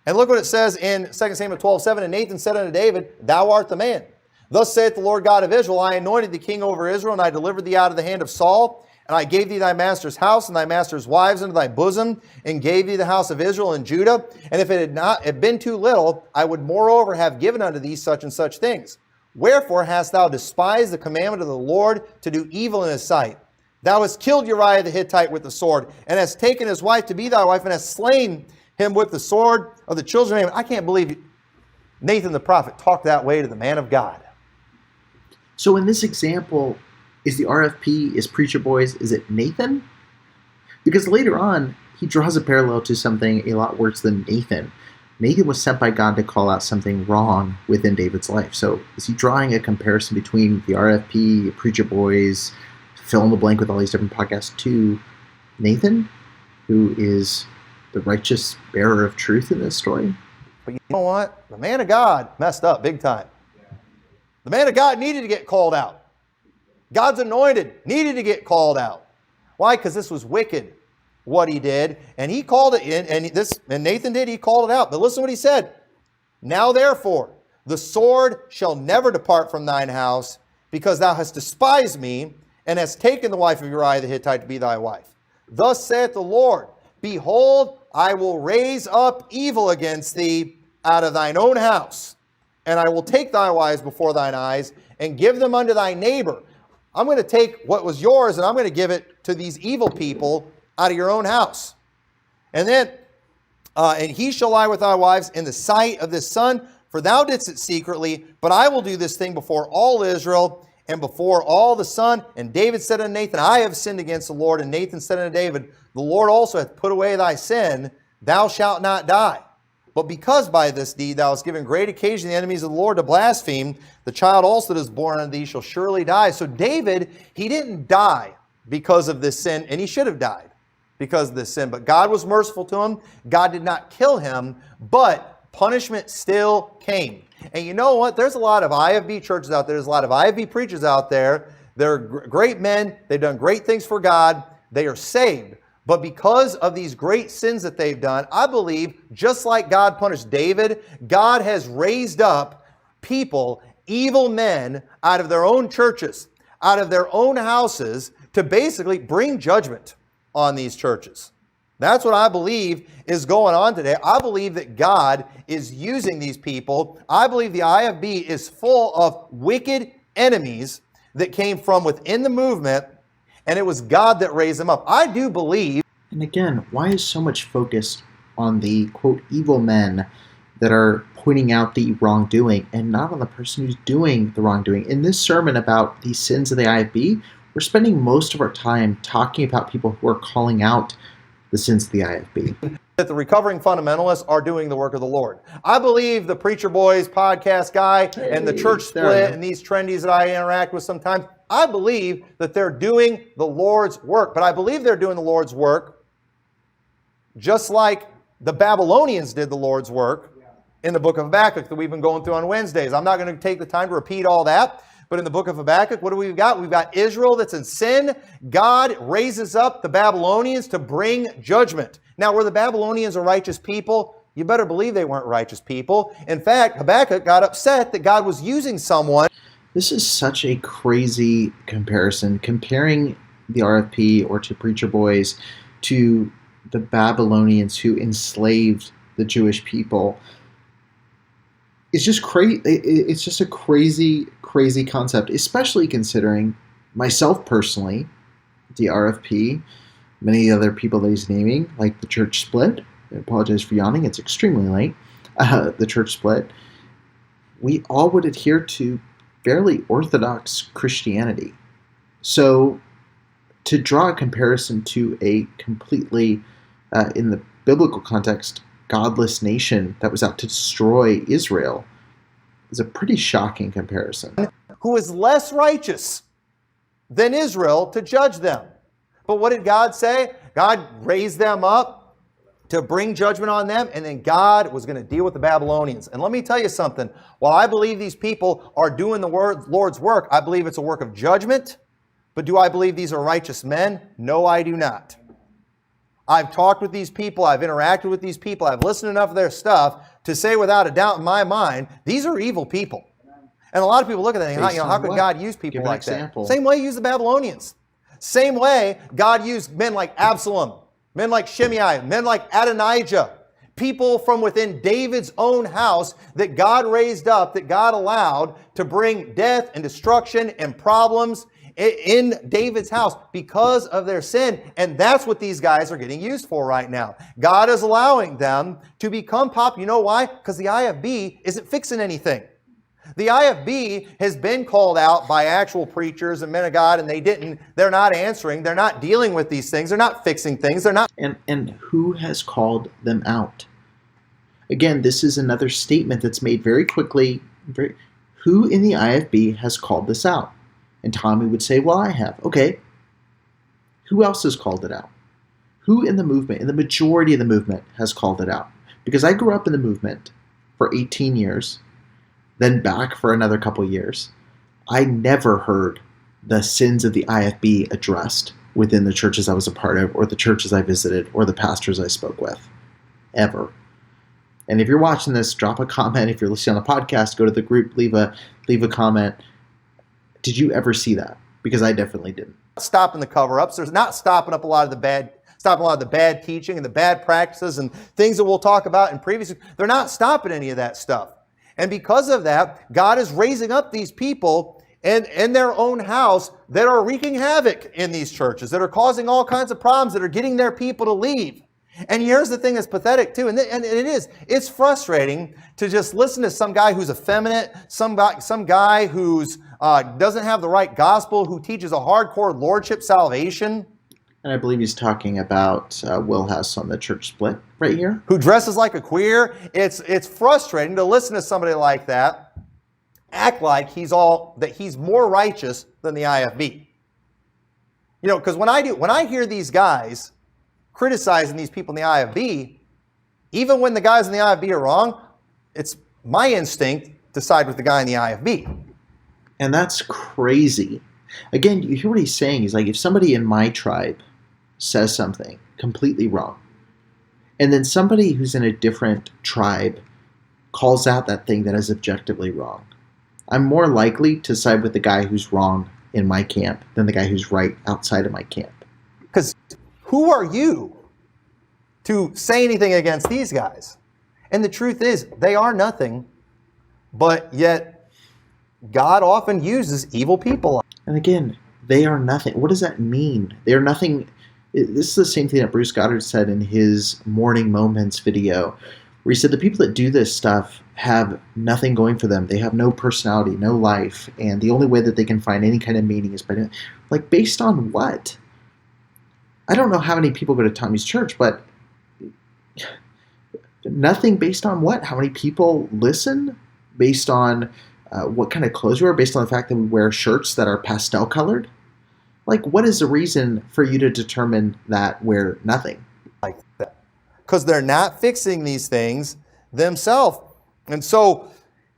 And look what it says in 2 Samuel 12:7. And Nathan said unto David, Thou art the man. Thus saith the Lord God of Israel, I anointed thee king over Israel, and I delivered thee out of the hand of Saul. And I gave thee thy master's house and thy master's wives into thy bosom, and gave thee the house of Israel and Judah. And if it had not been too little, I would moreover have given unto thee such and such things. Wherefore hast thou despised the commandment of the Lord to do evil in his sight? Thou hast killed Uriah the Hittite with the sword, and hast taken his wife to be thy wife, and hast slain him with the sword of the children of Ammon. I can't believe Nathan the prophet talked that way to the man of God. So in this example, is the RFP, is Preacher Boys, is it Nathan? Because later on, he draws a parallel to something a lot worse than Nathan. Nathan was sent by God to call out something wrong within David's life. So is he drawing a comparison between the RFP, Preacher Boys, fill in the blank with all these different podcasts, to Nathan? who is the righteous bearer of truth in this story. But you know what? The man of God messed up big time. The man of God needed to get called out. God's anointed needed to get called out. Why? Because this was wicked, what he did. And he called it in, and Nathan did, he called it out. But listen what he said. Now therefore, the sword shall never depart from thine house, because thou hast despised me, and hast taken the wife of Uriah the Hittite to be thy wife. Thus saith the Lord, behold, I will raise up evil against thee out of thine own house, and I will take thy wives before thine eyes, and give them unto thy neighbor. I'm going to take what was yours, and I'm going to give it to these evil people out of your own house. And then, and he shall lie with thy wives in the sight of this son, for thou didst it secretly, but I will do this thing before all Israel and before all the son. And David said unto Nathan, I have sinned against the Lord. And Nathan said unto David, the Lord also hath put away thy sin, thou shalt not die. But because by this deed thou hast given great occasion to the enemies of the Lord to blaspheme, the child also that is born unto thee shall surely die. So David, he didn't die because of this sin, and he should have died because of this sin. But God was merciful to him. God did not kill him, but punishment still came. And you know what? There's a lot of IFB churches out there. There's a lot of IFB preachers out there. They're great men. They've done great things for God. They are saved. But because of these great sins that they've done, I believe, just like God punished David, God has raised up people, evil men, out of their own churches, out of their own houses, to basically bring judgment on these churches. That's what I believe is going on today. I believe that God is using these people. I believe the IFB is full of wicked enemies that came from within the movement, and it was God that raised them up. I do believe. And again, why is so much focus on the, quote, evil men that are pointing out the wrongdoing and not on the person who's doing the wrongdoing? In this sermon about the sins of the IFB, we're spending most of our time talking about people who are calling out the sins of the IFB. That the recovering fundamentalists are doing the work of the Lord. I believe the Preacher Boys podcast guy and the church split and these trendies that I interact with sometimes, I believe that they're doing the Lord's work. But I believe they're doing the Lord's work just like the Babylonians did the Lord's work in the book of Habakkuk that we've been going through on Wednesdays. I'm not going to take the time to repeat all that. But in the book of Habakkuk, what do we got? We've got Israel that's in sin. God raises up the Babylonians to bring judgment. Now, were the Babylonians a righteous people? You better believe they weren't righteous people. In fact, Habakkuk got upset that God was using someone. This is such a crazy comparison. Comparing the RFP or to Preacher Boys to the Babylonians who enslaved the Jewish people. It's just crazy. It's just a crazy concept, especially considering myself personally, the RFP, many other people that he's naming, like the church split. I apologize for yawning. It's extremely late. The church split. We all would adhere to fairly orthodox Christianity. So to draw a comparison to a completely, in the biblical context, godless nation that was out to destroy Israel is a pretty shocking comparison. Who is less righteous than Israel to judge them. But what did God say? God raised them up to bring judgment on them, and then God was going to deal with the Babylonians. And let me tell you something. While I believe these people are doing the Lord's work, I believe it's a work of judgment. But do I believe these are righteous men? No, I do not. I've talked with these people. I've interacted with these people. I've listened enough of their stuff to say without a doubt in my mind, these are evil people. And a lot of people look at that and think, how could God use people like that? Same way he used the Babylonians. Same way God used men like Absalom, men like Shimei, men like Adonijah, people from within David's own house that God raised up, that God allowed to bring death and destruction and problems in David's house because of their sin. And that's what these guys are getting used for right now. God is allowing them to become popular. You know why? Because the IFB isn't fixing anything. The IFB has been called out by actual preachers and men of God, and they're not answering. They're not dealing with these things. They're not fixing things. They're not. And who has called them out? Again, this is another statement that's made very quickly. Who in the IFB has called this out? And Tommy would say, well, I have. Okay. Who else has called it out? Who in the movement, in the majority of the movement, has called it out? Because I grew up in the movement for 18 years, then back for another couple years. I never heard the sins of the IFB addressed within the churches I was a part of, or the churches I visited, or the pastors I spoke with. Ever. And if you're watching this, drop a comment. If you're listening on the podcast, go to the group, leave a comment. Did you ever see that? Because I definitely didn't. Stopping the cover-ups. There's not stopping up a lot of the bad teaching and the bad practices and things that we'll talk about in previous. They're not stopping any of that stuff. And because of that, God is raising up these people in their own house that are wreaking havoc in these churches, that are causing all kinds of problems, that are getting their people to leave. And here's the thing that's pathetic too, and it's frustrating to just listen to some guy who's effeminate, some guy who's doesn't have the right gospel, who teaches a hardcore lordship salvation. And I believe he's talking about Will Hess on the church split right here. Who dresses like a queer. It's frustrating to listen to somebody like that act like he's more righteous than the IFB. You know, because when I hear these guys criticizing these people in the IFB, even when the guys in the IFB are wrong, it's my instinct to side with the guy in the IFB. And that's crazy. Again, you hear what he's saying. He's like, if somebody in my tribe says something completely wrong, and then somebody who's in a different tribe calls out that thing that is objectively wrong, I'm more likely to side with the guy who's wrong in my camp than the guy who's right outside of my camp. Because who are you to say anything against these guys? And the truth is, they are nothing, but yet God often uses evil people. And again, they are nothing. What does that mean? They are nothing. This is the same thing that Bruce Goddard said in his Morning Moments video, where he said the people that do this stuff have nothing going for them. They have no personality, no life, and the only way that they can find any kind of meaning is by doing, like, based on what? I don't know how many people go to Tommy's church, but nothing based on what? How many people listen? Based on what kind of clothes we wear? Based on the fact that we wear shirts that are pastel colored? Like, what is the reason for you to determine that we're nothing? Like that. Because they're not fixing these things themselves. And so,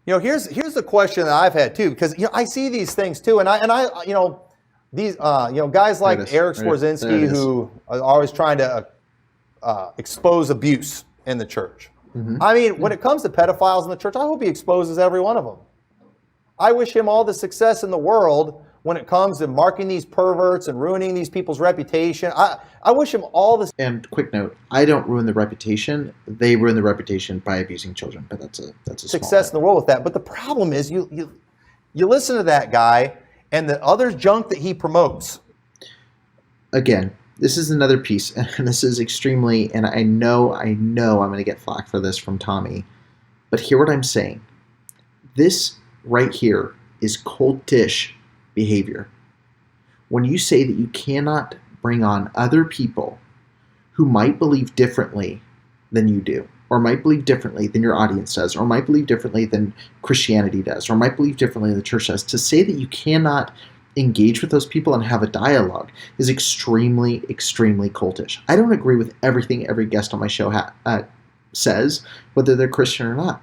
you know, here's the question that I've had too, because, you know, I see these things too, and I you know, these guys like Eric Skwarczynski who are always trying to expose abuse in the church. Mm-hmm. I mean, when it comes to pedophiles in the church, I hope he exposes every one of them. I wish him all the success in the world when it comes to marking these perverts and ruining these people's reputation. I wish him all the... And quick note, I don't ruin the reputation. They ruin the reputation by abusing children, but that's a success in the world with that. But the problem is you listen to that guy and the other junk that he promotes. Again, this is another piece, and this is extremely, and I know I'm going to get flack for this from Tommy, but hear what I'm saying. This right here is cultish behavior. When you say that you cannot bring on other people who might believe differently than you do, or might believe differently than your audience does, or might believe differently than Christianity does, or might believe differently than the church does, to say that you cannot engage with those people and have a dialogue is extremely, extremely cultish. I don't agree with everything every guest on my show says, whether they're Christian or not.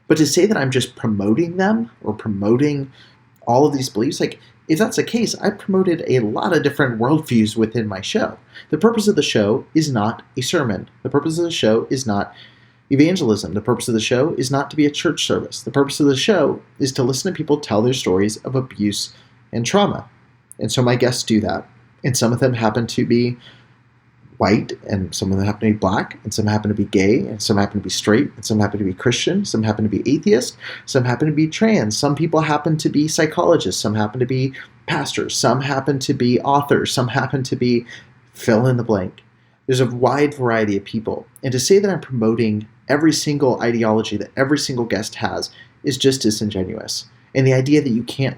But to say that I'm just promoting them or promoting all of these beliefs, like, if that's the case, I promoted a lot of different worldviews within my show. The purpose of the show is not a sermon. The purpose of the show is not evangelism. The purpose of the show is not to be a church service. The purpose of the show is to listen to people tell their stories of abuse and trauma. And so my guests do that. And some of them happen to be white, and some of them happen to be black, and some happen to be gay, and some happen to be straight, and some happen to be Christian, some happen to be atheist, some happen to be trans, some people happen to be psychologists, some happen to be pastors, some happen to be authors, some happen to be fill in the blank. There's a wide variety of people. And to say that I'm promoting every single ideology that every single guest has is just disingenuous. And the idea that you can't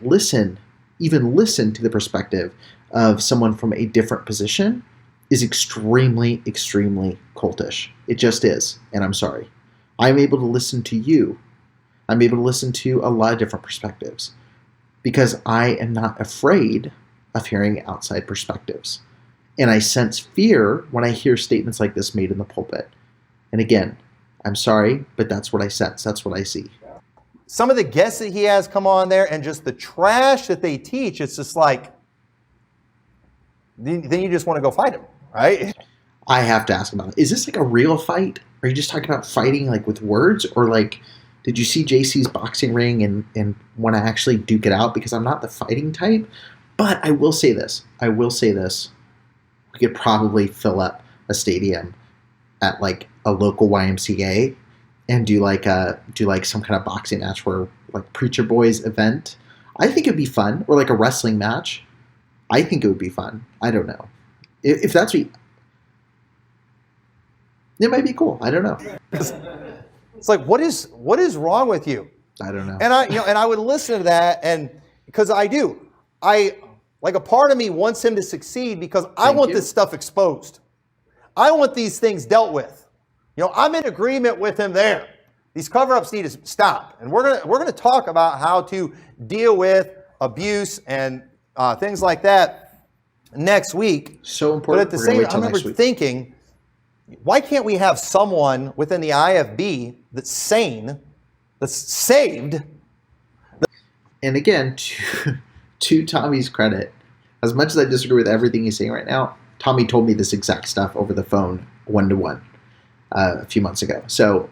even listen to the perspective of someone from a different position is extremely, extremely cultish. It just is, and I'm sorry. I'm able to listen to you. I'm able to listen to a lot of different perspectives because I am not afraid of hearing outside perspectives. And I sense fear when I hear statements like this made in the pulpit. And again, I'm sorry, but that's what I sense. That's what I see. Some of the guests that he has come on there and just the trash that they teach, it's just like, then you just want to go fight him, right? I have to ask about it. Is this like a real fight? Are you just talking about fighting like with words? Or like, did you see JC's boxing ring and want to actually duke it out? Because I'm not the fighting type. But I will say this. We could probably fill up a stadium at like a local YMCA and do like some kind of boxing match where like Preacher Boys event. I think it'd be fun. Or like a wrestling match. I think it would be fun. I don't know. If that's what it might be cool. I don't know. It's like, what is wrong with you? I don't know. And I would listen to that, and because like a part of me wants him to succeed because I want this stuff exposed. I want these things dealt with. I'm in agreement with him there. These cover-ups need to stop, and we're gonna talk about how to deal with abuse and things like that next week. So important. But at the same time, I remember thinking, why can't we have someone within the IFB that's sane, that's saved? And again, to Tommy's credit, as much as I disagree with everything he's saying right now, Tommy told me this exact stuff over the phone, one-to-one, a few months ago. So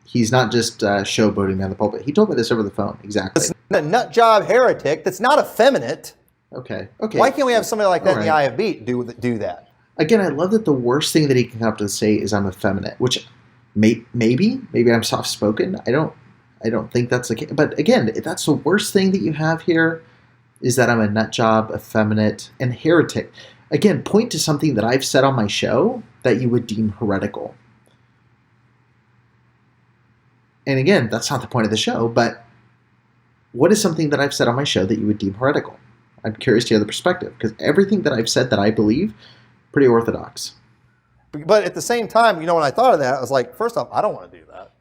he's not just showboating me on the pulpit. He told me this over the phone, exactly. It's a nut job heretic that's not effeminate. Okay. Why can't we have somebody like that in the IFB do that? Again, I love that the worst thing that he can come up to say is I'm effeminate, which maybe I'm soft-spoken. I don't think that's the case. But again, if that's the worst thing that you have here, is that I'm a nut job, effeminate, and heretic. Again, point to something that I've said on my show that you would deem heretical. And again, that's not the point of the show, but what is something that I've said on my show that you would deem heretical? I'm curious to hear the perspective, because everything that I've said that I believe, pretty orthodox. But at the same time, when I thought of that, I was like, first off, I don't want to do that.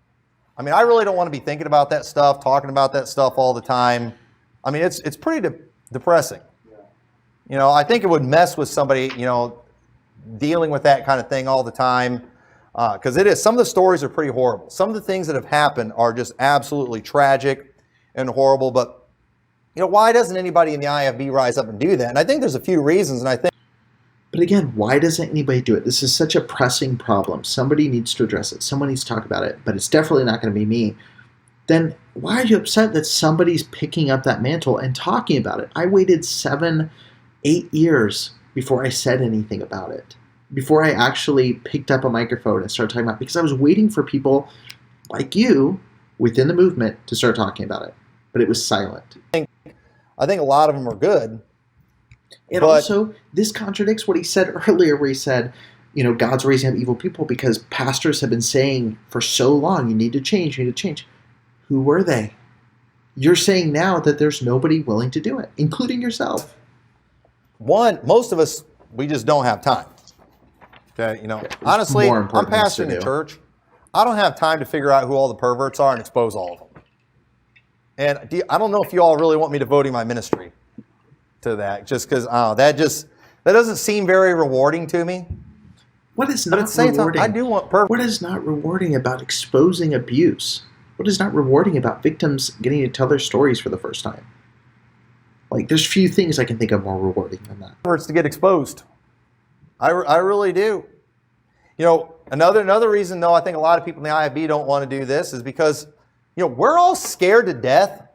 I mean, I really don't want to be thinking about that stuff, talking about that stuff all the time. I mean, it's pretty depressing. Yeah. I think it would mess with somebody, dealing with that kind of thing all the time. Because it is. Some of the stories are pretty horrible. Some of the things that have happened are just absolutely tragic and horrible. But, why doesn't anybody in the IFB rise up and do that? And I think there's a few reasons. But again, why doesn't anybody do it? This is such a pressing problem. Somebody needs to address it. Someone needs to talk about it. But it's definitely not going to be me. Then why are you upset that somebody's picking up that mantle and talking about it? I waited 7-8 years before I said anything about it. Before I actually picked up a microphone and started talking about it. Because I was waiting for people like you within the movement to start talking about it. But it was silent. I think a lot of them are good. And also, this contradicts what he said earlier, where he said, God's raising up evil people because pastors have been saying for so long, you need to change, you need to change. Who were they? You're saying now that there's nobody willing to do it, including yourself. Most of us, we just don't have time. Okay, honestly, I'm pastoring a church. I don't have time to figure out who all the perverts are and expose all of them. And I don't know if you all really want me devoting my ministry to that, just because that doesn't seem very rewarding to me. What is not rewarding? I do want perverts. What is not rewarding about exposing abuse? What is not rewarding about victims getting to tell their stories for the first time? Like, there's few things I can think of more rewarding than that. Perverts to get exposed. I really do. Another reason, though, I think a lot of people in the IFB don't want to do this is because, we're all scared to death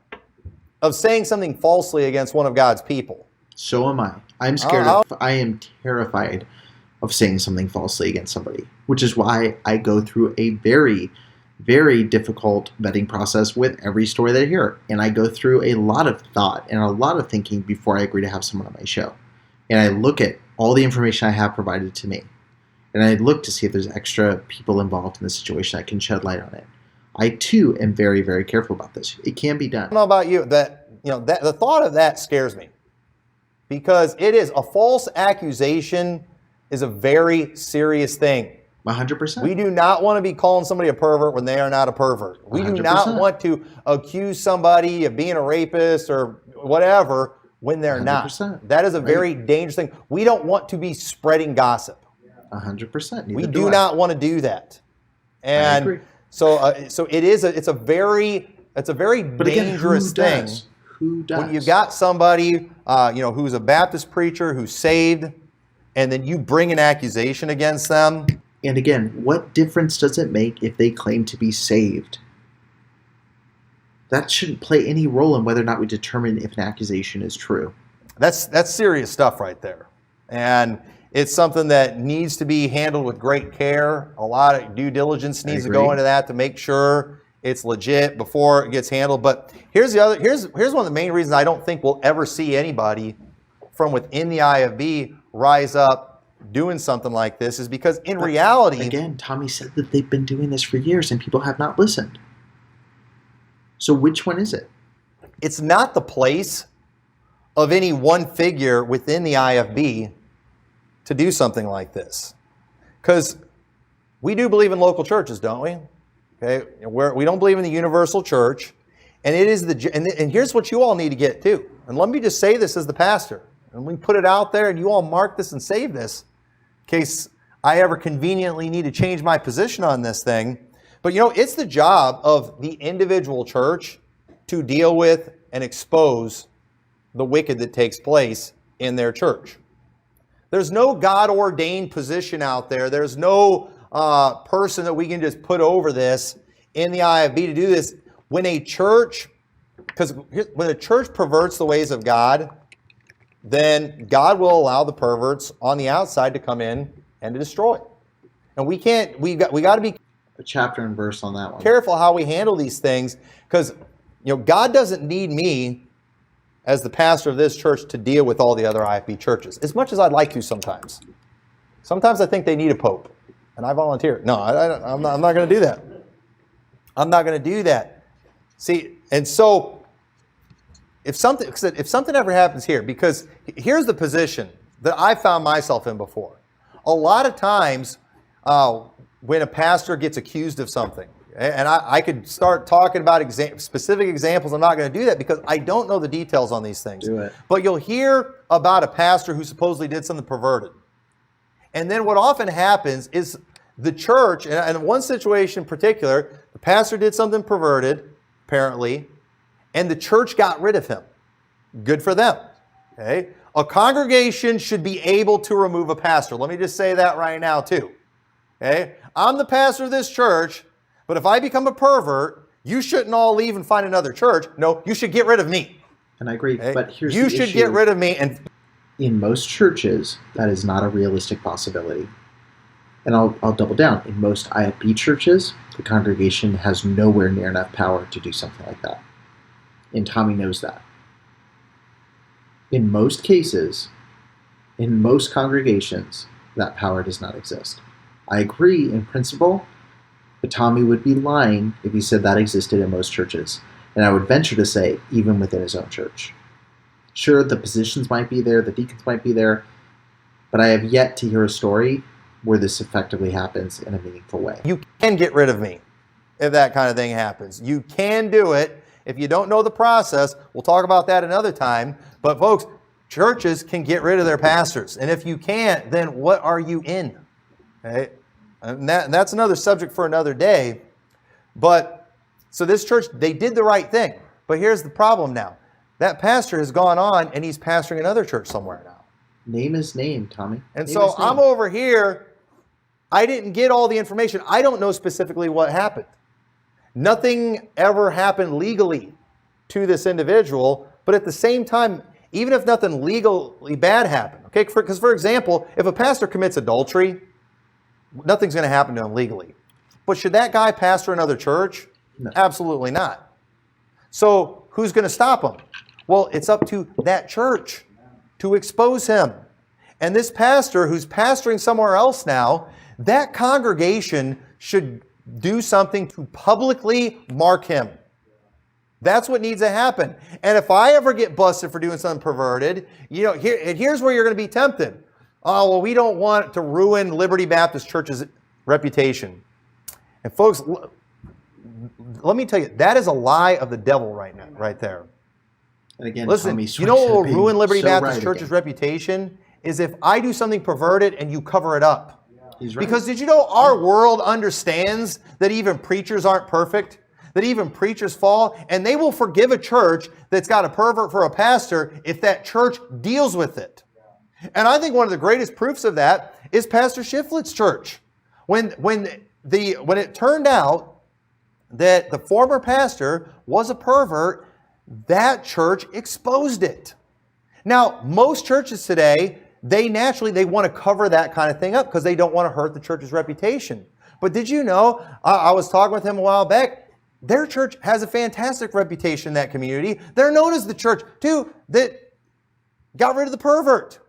of saying something falsely against one of God's people. So am I. I am terrified of saying something falsely against somebody, which is why I go through a very, very difficult vetting process with every story that I hear. And I go through a lot of thought and a lot of thinking before I agree to have someone on my show. And I look at all the information I have provided to me. And I look to see if there's extra people involved in the situation that can shed light on it. I, too, am very, very careful about this. It can be done. I don't know about you, that the thought of that scares me. Because it is a false accusation is a very serious thing. 100%. We do not want to be calling somebody a pervert when they are not a pervert. We 100%. Do not want to accuse somebody of being a rapist or whatever when they're not. 100%. That is a very dangerous thing. We don't want to be spreading gossip. 100%. We do not want to do that. And I agree. so it's a very dangerous thing. Who does? When you got somebody who's a Baptist preacher who's saved, and then you bring an accusation against them. And again, what difference does it make if they claim to be saved? That shouldn't play any role in whether or not we determine if an accusation is true. That's serious stuff right there. And it's something that needs to be handled with great care. A lot of due diligence needs to go into that to make sure it's legit before it gets handled. But here's one of the main reasons I don't think we'll ever see anybody from within the IFB rise up doing something like this, is because in reality... Again, Tommy said that they've been doing this for years and people have not listened. So which one is it? It's not the place of any one figure within the IFB to do something like this. Because we do believe in local churches, don't we? Okay, we don't believe in the universal church. And it is and here's what you all need to get too. And let me just say this as the pastor. And we put it out there and you all mark this and save this in case I ever conveniently need to change my position on this thing. But it's the job of the individual church to deal with and expose the wicked that takes place in their church. There's no God-ordained position out there. There's no person that we can just put over this in the IFB to do this. When a church perverts the ways of God, then God will allow the perverts on the outside to come in and to destroy it. And we got to be a chapter and verse on that one. Careful how we handle these things, because God doesn't need me as the pastor of this church to deal with all the other IFB churches, as much as I'd like to sometimes. Sometimes I think they need a pope, and I volunteer. No, I'm not going to do that. I'm not going to do that. See, and so if something ever happens here, because here's the position that I found myself in before. A lot of times when a pastor gets accused of something, and I could start talking about specific examples. I'm not going to do that because I don't know the details on these things. Do it. But you'll hear about a pastor who supposedly did something perverted. And then what often happens is the church, and in one situation in particular, the pastor did something perverted, apparently, and the church got rid of him. Good for them. Okay? A congregation should be able to remove a pastor. Let me just say that right now, too. Okay? I'm the pastor of this church, but if I become a pervert, you shouldn't all leave and find another church. No, you should get rid of me. And I agree. Okay? But here's you the should issue. get rid of me. And in most churches, that is not a realistic possibility. And I'll double down. In most IFB churches, the congregation has nowhere near enough power to do something like that. And Tommy knows that. In most cases, in most congregations, that power does not exist. I agree in principle, but Tommy would be lying if he said that existed in most churches. And I would venture to say, even within his own church. Sure, the positions might be there, the deacons might be there, but I have yet to hear a story where this effectively happens in a meaningful way. you can get rid of me if that kind of thing happens. You can do it. If you don't know the process, we'll talk about that another time. But folks, churches can get rid of their pastors. And if you can't, then what are you in? Okay? And that's another subject for another day. But so this church, they did the right thing. But here's the problem now. That pastor has gone on and he's pastoring another church somewhere now. Name his name, Tommy. And Name so his name. I'm over here. I didn't get all the information. I don't know specifically what happened. Nothing ever happened legally to this individual. But at the same time, even if nothing legally bad happened, okay? Because for example, if a pastor commits adultery, nothing's going to happen to him legally. But should that guy pastor another church? No. Absolutely not. So who's going to stop him? Well, it's up to that church to expose him. And this pastor who's pastoring somewhere else now, that congregation should do something to publicly mark him. That's what needs to happen. And if I ever get busted for doing something perverted, here's where you're going to be tempted. Oh, well, we don't want to ruin Liberty Baptist Church's reputation. And folks, let me tell you, that is a lie of the devil right now, right there. And again, Listen, Tommy you know what will being ruin Liberty so Baptist right Church's again. reputation? Is if I do something perverted and you cover it up. He's right. Because did you know our world understands that even preachers aren't perfect? That even preachers fall? And they will forgive a church that's got a pervert for a pastor if that church deals with it. And I think one of the greatest proofs of that is Pastor Shiflett's church. When it turned out that the former pastor was a pervert, that church exposed it. Now, most churches today, they want to cover that kind of thing up because they don't want to hurt the church's reputation. But did you know, I was talking with him a while back, their church has a fantastic reputation in that community. They're known as the church, too, that got rid of the pervert.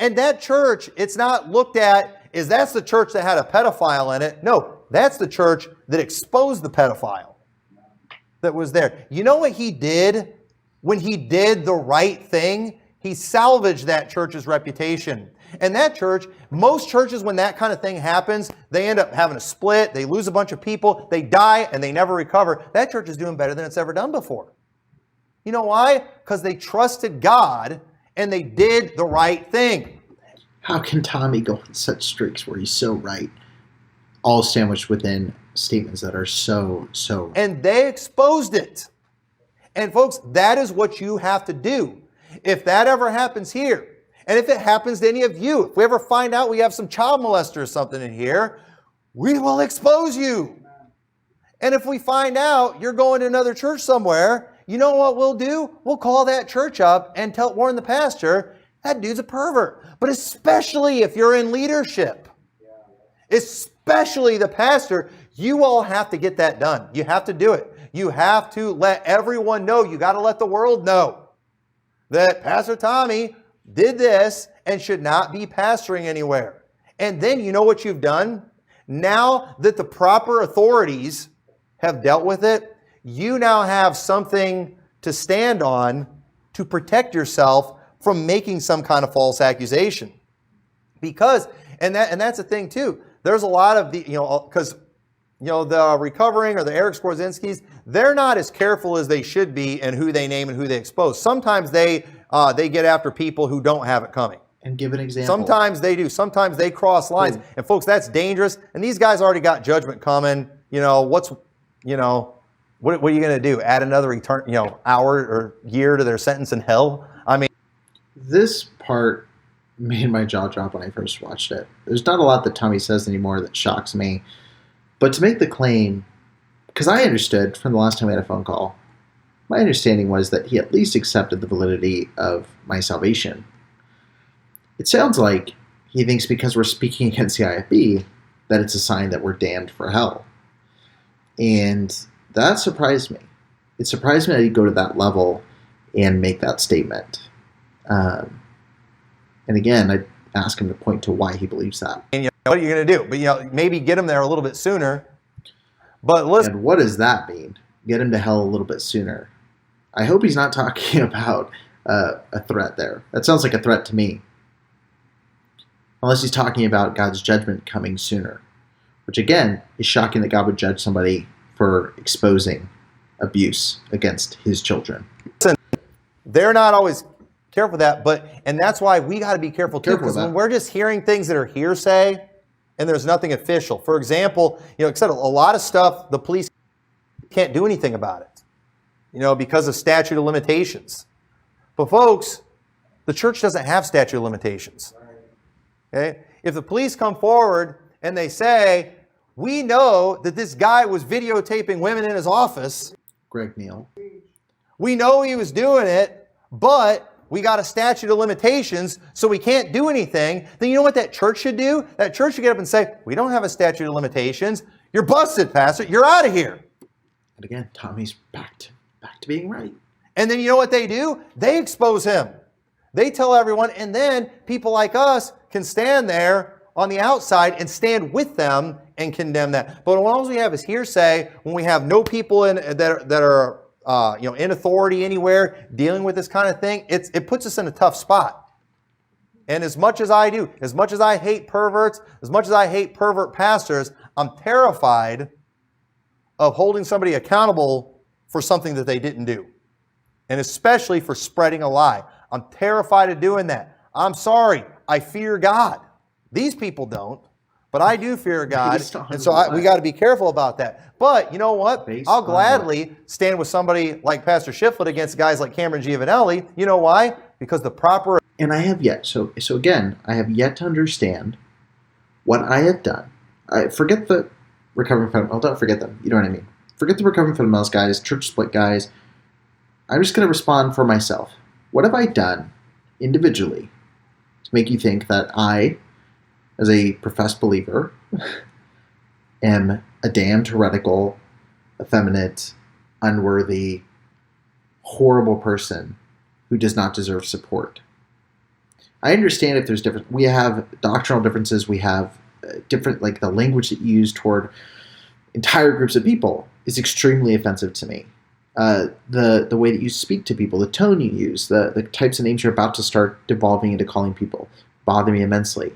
And that church, it's not looked at as that's the church that had a pedophile in it. No, that's the church that exposed the pedophile that was there. You know what he did when he did the right thing? He salvaged that church's reputation. And that church, most churches, when that kind of thing happens, they end up having a split, they lose a bunch of people, they die, and they never recover. That church is doing better than it's ever done before. You know why? Because they trusted God and they did the right thing. How can Tommy go on such streaks where he's so right, all sandwiched within statements that are so right? And they exposed it. And folks, that is what you have to do. If that ever happens here, and if it happens to any of you, if we ever find out we have some child molester or something in here, we will expose you. And if we find out you're going to another church somewhere, you know what we'll do? We'll call that church up and warn the pastor, that dude's a pervert. But especially if you're in leadership, especially the pastor, you all have to get that done. You have to do it. You have to let everyone know. You got to let the world know that Pastor Tommy did this and should not be pastoring anywhere. And then you know what you've done? Now that the proper authorities have dealt with it, you now have something to stand on to protect yourself from making some kind of false accusation. Because, and that's the thing too, there's a lot of the, because the recovering or the Eric Skwarczynskis, they're not as careful as they should be in who they name and who they expose. Sometimes they get after people who don't have it coming. And give an example. Sometimes they do. Sometimes they cross lines. Ooh. And folks, that's dangerous. And these guys already got judgment coming. What are you going to do? Add another hour or year to their sentence in hell? I mean, this part made my jaw drop when I first watched it. There's not a lot that Tommy says anymore that shocks me. But to make the claim, because I understood from the last time we had a phone call, my understanding was that he at least accepted the validity of my salvation. It sounds like he thinks because we're speaking against the IFB that it's a sign that we're damned for hell. And that surprised me. It surprised me that he'd go to that level and make that statement. And again, I'd ask him to point to why he believes that. and what are you going to do? But maybe get him there a little bit sooner. But listen, And what does that mean? Get him to hell a little bit sooner. I hope he's not talking about a threat there. That sounds like a threat to me. Unless he's talking about God's judgment coming sooner. Which again, is shocking that God would judge somebody for exposing abuse against his children. they're not always careful with that, and that's why we got to be careful too, Careful because with when that. we're just hearing things that are hearsay and there's nothing official. For example, except a lot of stuff, the police can't do anything about it, because of statute of limitations. But folks, the church doesn't have statute of limitations. Okay? If the police come forward and they say, we know that this guy was videotaping women in his office, Greg Neal. we know he was doing it, but we got a statute of limitations, so we can't do anything, then you know what that church should do? That church should get up and say, we don't have a statute of limitations. You're busted, Pastor. You're out of here. And again, Tommy's back to being right. And then you know what they do? They expose him. They tell everyone, and then people like us can stand there on the outside and stand with them and condemn that. But when all we have is hearsay, when we have no people that are in authority anywhere dealing with this kind of thing, it puts us in a tough spot. And as much as I hate perverts, as much as I hate pervert pastors, I'm terrified of holding somebody accountable for something that they didn't do. and especially for spreading a lie. I'm terrified of doing that. I'm sorry. I fear God. These people don't, but I do fear God, and so we got to be careful about that. But you know what? I'll gladly stand with somebody like Pastor Shiflett against guys like Cameron Giovanelli. You know why? Because the proper... And I have yet, so again, I have yet to understand what I have done. I forget the recovering fundamentals. Don't forget them. You know what I mean? Forget the recovering fundamentals guys, church split guys. I'm just going to respond for myself. What have I done individually to make you think that I, as a professed believer, am a damned heretical, effeminate, unworthy, horrible person who does not deserve support? I understand if there's different, we have doctrinal differences, we have different, like the language that you use toward entire groups of people is extremely offensive to me. The way that you speak to people, the tone you use, the types of names you're about to start devolving into calling people bother me immensely.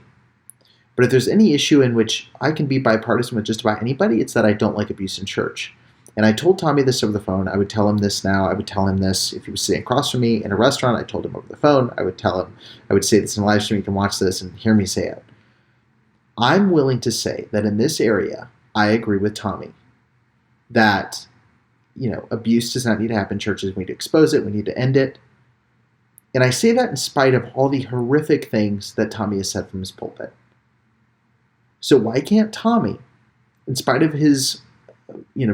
But if there's any issue in which I can be bipartisan with just about anybody, it's that I don't like abuse in church. And I told Tommy this over the phone. I would tell him this now. I would tell him this if he was sitting across from me in a restaurant. I told him over the phone. I would tell him, I would say this in a live stream. You can watch this and hear me say it. I'm willing to say that in this area, I agree with Tommy that, abuse does not need to happen in churches. We need to expose it. We need to end it. And I say that in spite of all the horrific things that Tommy has said from his pulpit. So why can't Tommy, in spite of his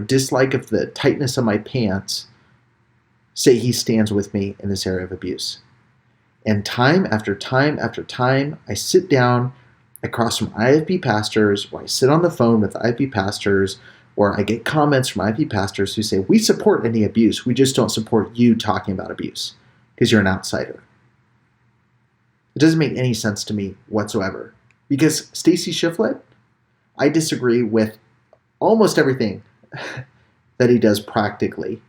dislike of the tightness of my pants, say he stands with me in this area of abuse? And time after time after time, I sit down across from IFB pastors, or I sit on the phone with IFB pastors, or I get comments from IFB pastors who say, we support any abuse, we just don't support you talking about abuse, because you're an outsider. It doesn't make any sense to me whatsoever. Because Stacy Shiflett, I disagree with almost everything that he does practically.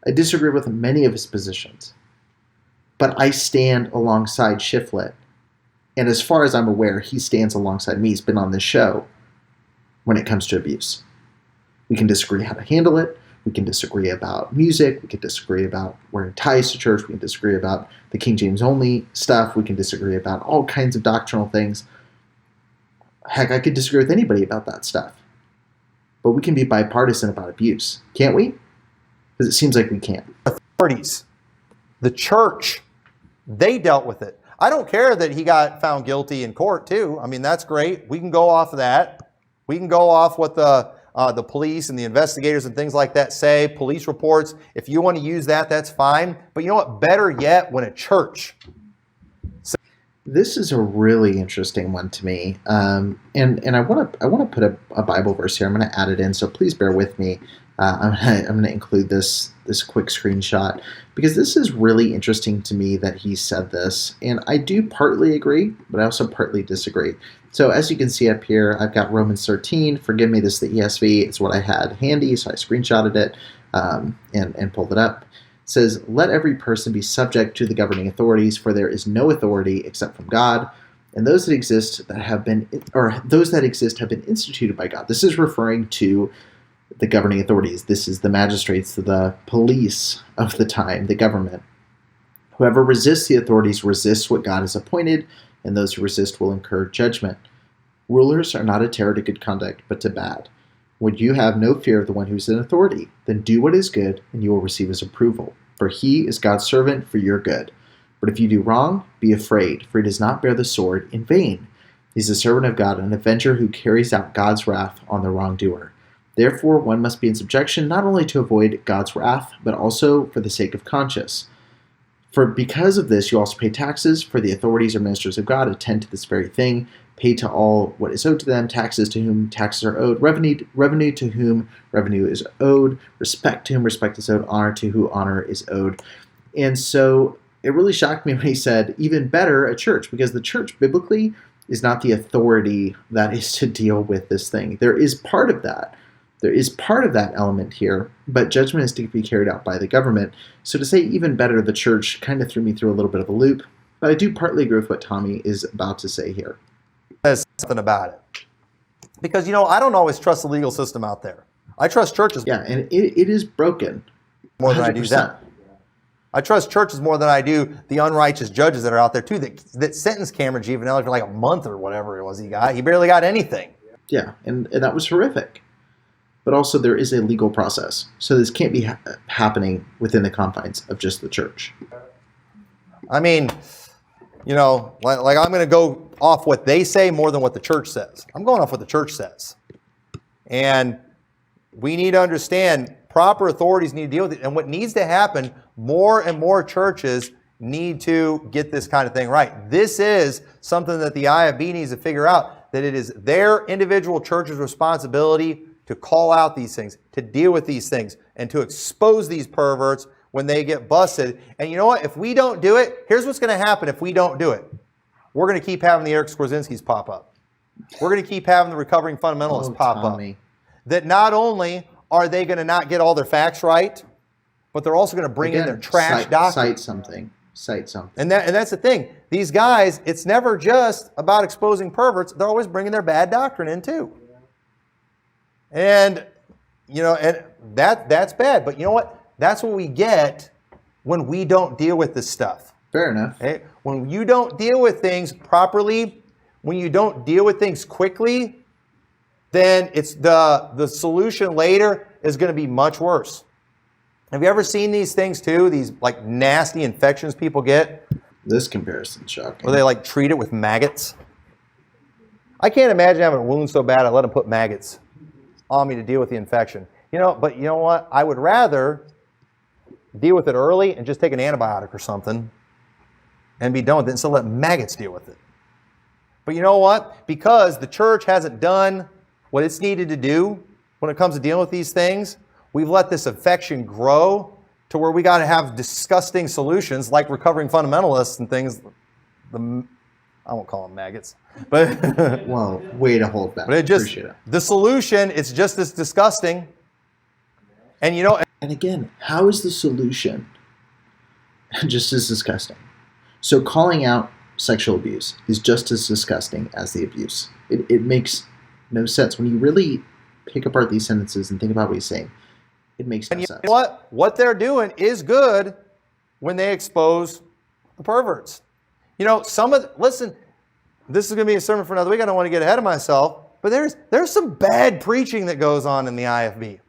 I disagree with many of his positions. But I stand alongside Shiflett. And as far as I'm aware, he stands alongside me. He's been on this show when it comes to abuse. We can disagree how to handle it. We can disagree about music. We can disagree about wearing ties to church. We can disagree about the King James only stuff. We can disagree about all kinds of doctrinal things. Heck, I could disagree with anybody about that stuff. But we can be bipartisan about abuse, can't we? Because it seems like we can't. Authorities, the church, they dealt with it. I don't care that he got found guilty in court too. I mean, that's great. We can go off of that. We can go off what the police and the investigators and things like that say, police reports. If you want to use that, that's fine. But you know what? Better yet, when a church... This is a really interesting one to me, and I want to put a Bible verse here. I'm going to add it in, so please bear with me. I'm going to include this quick screenshot because this is really interesting to me that he said this, and I do partly agree, but I also partly disagree. So as you can see up here, I've got Romans 13. Forgive me, this is the ESV. It's what I had handy, so I screenshotted it and pulled it up. It says, let every person be subject to the governing authorities, for there is no authority except from God, and those that exist have been instituted by God. This is referring to the governing authorities. This is the magistrates, the police of the time, the government. Whoever resists the authorities resists what God has appointed, and those who resist will incur judgment. Rulers are not a terror to good conduct, but to bad. Would you have no fear of the one who is in authority? Then do what is good, and you will receive his approval. For he is God's servant for your good. But if you do wrong, be afraid, for he does not bear the sword in vain. He is a servant of God, an avenger who carries out God's wrath on the wrongdoer. Therefore, one must be in subjection not only to avoid God's wrath, but also for the sake of conscience. For because of this, you also pay taxes, for the authorities or ministers of God attend to this very thing. Pay to all what is owed to them, taxes to whom taxes are owed, revenue to whom revenue is owed, respect to whom respect is owed, honor to whom honor is owed. And so it really shocked me when he said, even better, a church, because the church biblically is not the authority that is to deal with this thing. There is part of that. There is part of that element here, but judgment is to be carried out by the government. So to say even better, the church kind of threw me through a little bit of a loop, but I do partly agree with what Tommy is about to say here. Says something about it. Because, I don't always trust the legal system out there. I trust churches. Yeah, and it is broken. More than 100%. I do that. I trust churches more than I do the unrighteous judges that are out there too, that sentenced Cameron Giovanelli for like a month or whatever it was he got. He barely got anything. Yeah, and that was horrific. But also there is a legal process. So this can't be happening within the confines of just the church. I mean, like I'm going to go off what they say more than what the church says. I'm going off what the church says. And we need to understand proper authorities need to deal with it. And what needs to happen, more and more churches need to get this kind of thing right. This is something that the IFB needs to figure out, that it is their individual church's responsibility to call out these things, to deal with these things, and to expose these perverts when they get busted. And you know what? If we don't do it, here's what's going to happen if we don't do it. We're going to keep having the Eric Skwarczynskis pop up. We're going to keep having the recovering fundamentalists pop up. That not only are they going to not get all their facts right, but they're also going to bring in their trash doctrine. Cite something. And that's the thing. These guys, it's never just about exposing perverts. They're always bringing their bad doctrine in too. And, and that's bad. But you know what? That's what we get when we don't deal with this stuff. Fair enough. Okay? When you don't deal with things properly, when you don't deal with things quickly, then it's the solution later is going to be much worse. Have you ever seen these things too? These like nasty infections people get? This comparison's shocking. Where they like treat it with maggots. I can't imagine having a wound so bad I let them put maggots on me to deal with the infection. But you know what? I would rather deal with it early and just take an antibiotic or something and be done with it instead of let maggots deal with it. But you know what? Because the church hasn't done what it's needed to do when it comes to dealing with these things, we've let this infection grow to where we got to have disgusting solutions like recovering fundamentalists and things. I won't call them maggots, but well, way to hold back. But the solution, it's just as disgusting. And and again, how is the solution just as disgusting? So calling out sexual abuse is just as disgusting as the abuse. It makes no sense. When you really pick apart these sentences and think about what he's saying, it makes no sense. You know what? What they're doing is good when they expose the perverts. Listen, this is going to be a sermon for another week. I don't want to get ahead of myself, but there's some bad preaching that goes on in the IFB.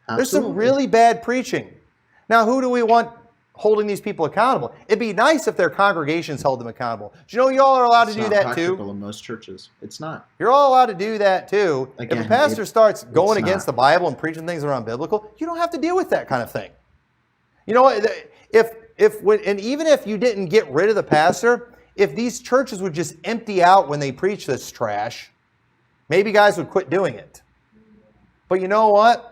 Absolutely. There's some really bad preaching. Now, who do we want holding these people accountable? It'd be nice if their congregations held them accountable. Do you know y'all are allowed to do that too? It's not practical in most churches. It's not. You're all allowed to do that too. Again, if a pastor starts going against the Bible and preaching things that are unbiblical, you don't have to deal with that kind of thing. You know what? Even if you didn't get rid of the pastor, if these churches would just empty out when they preach this trash, maybe guys would quit doing it. But you know what?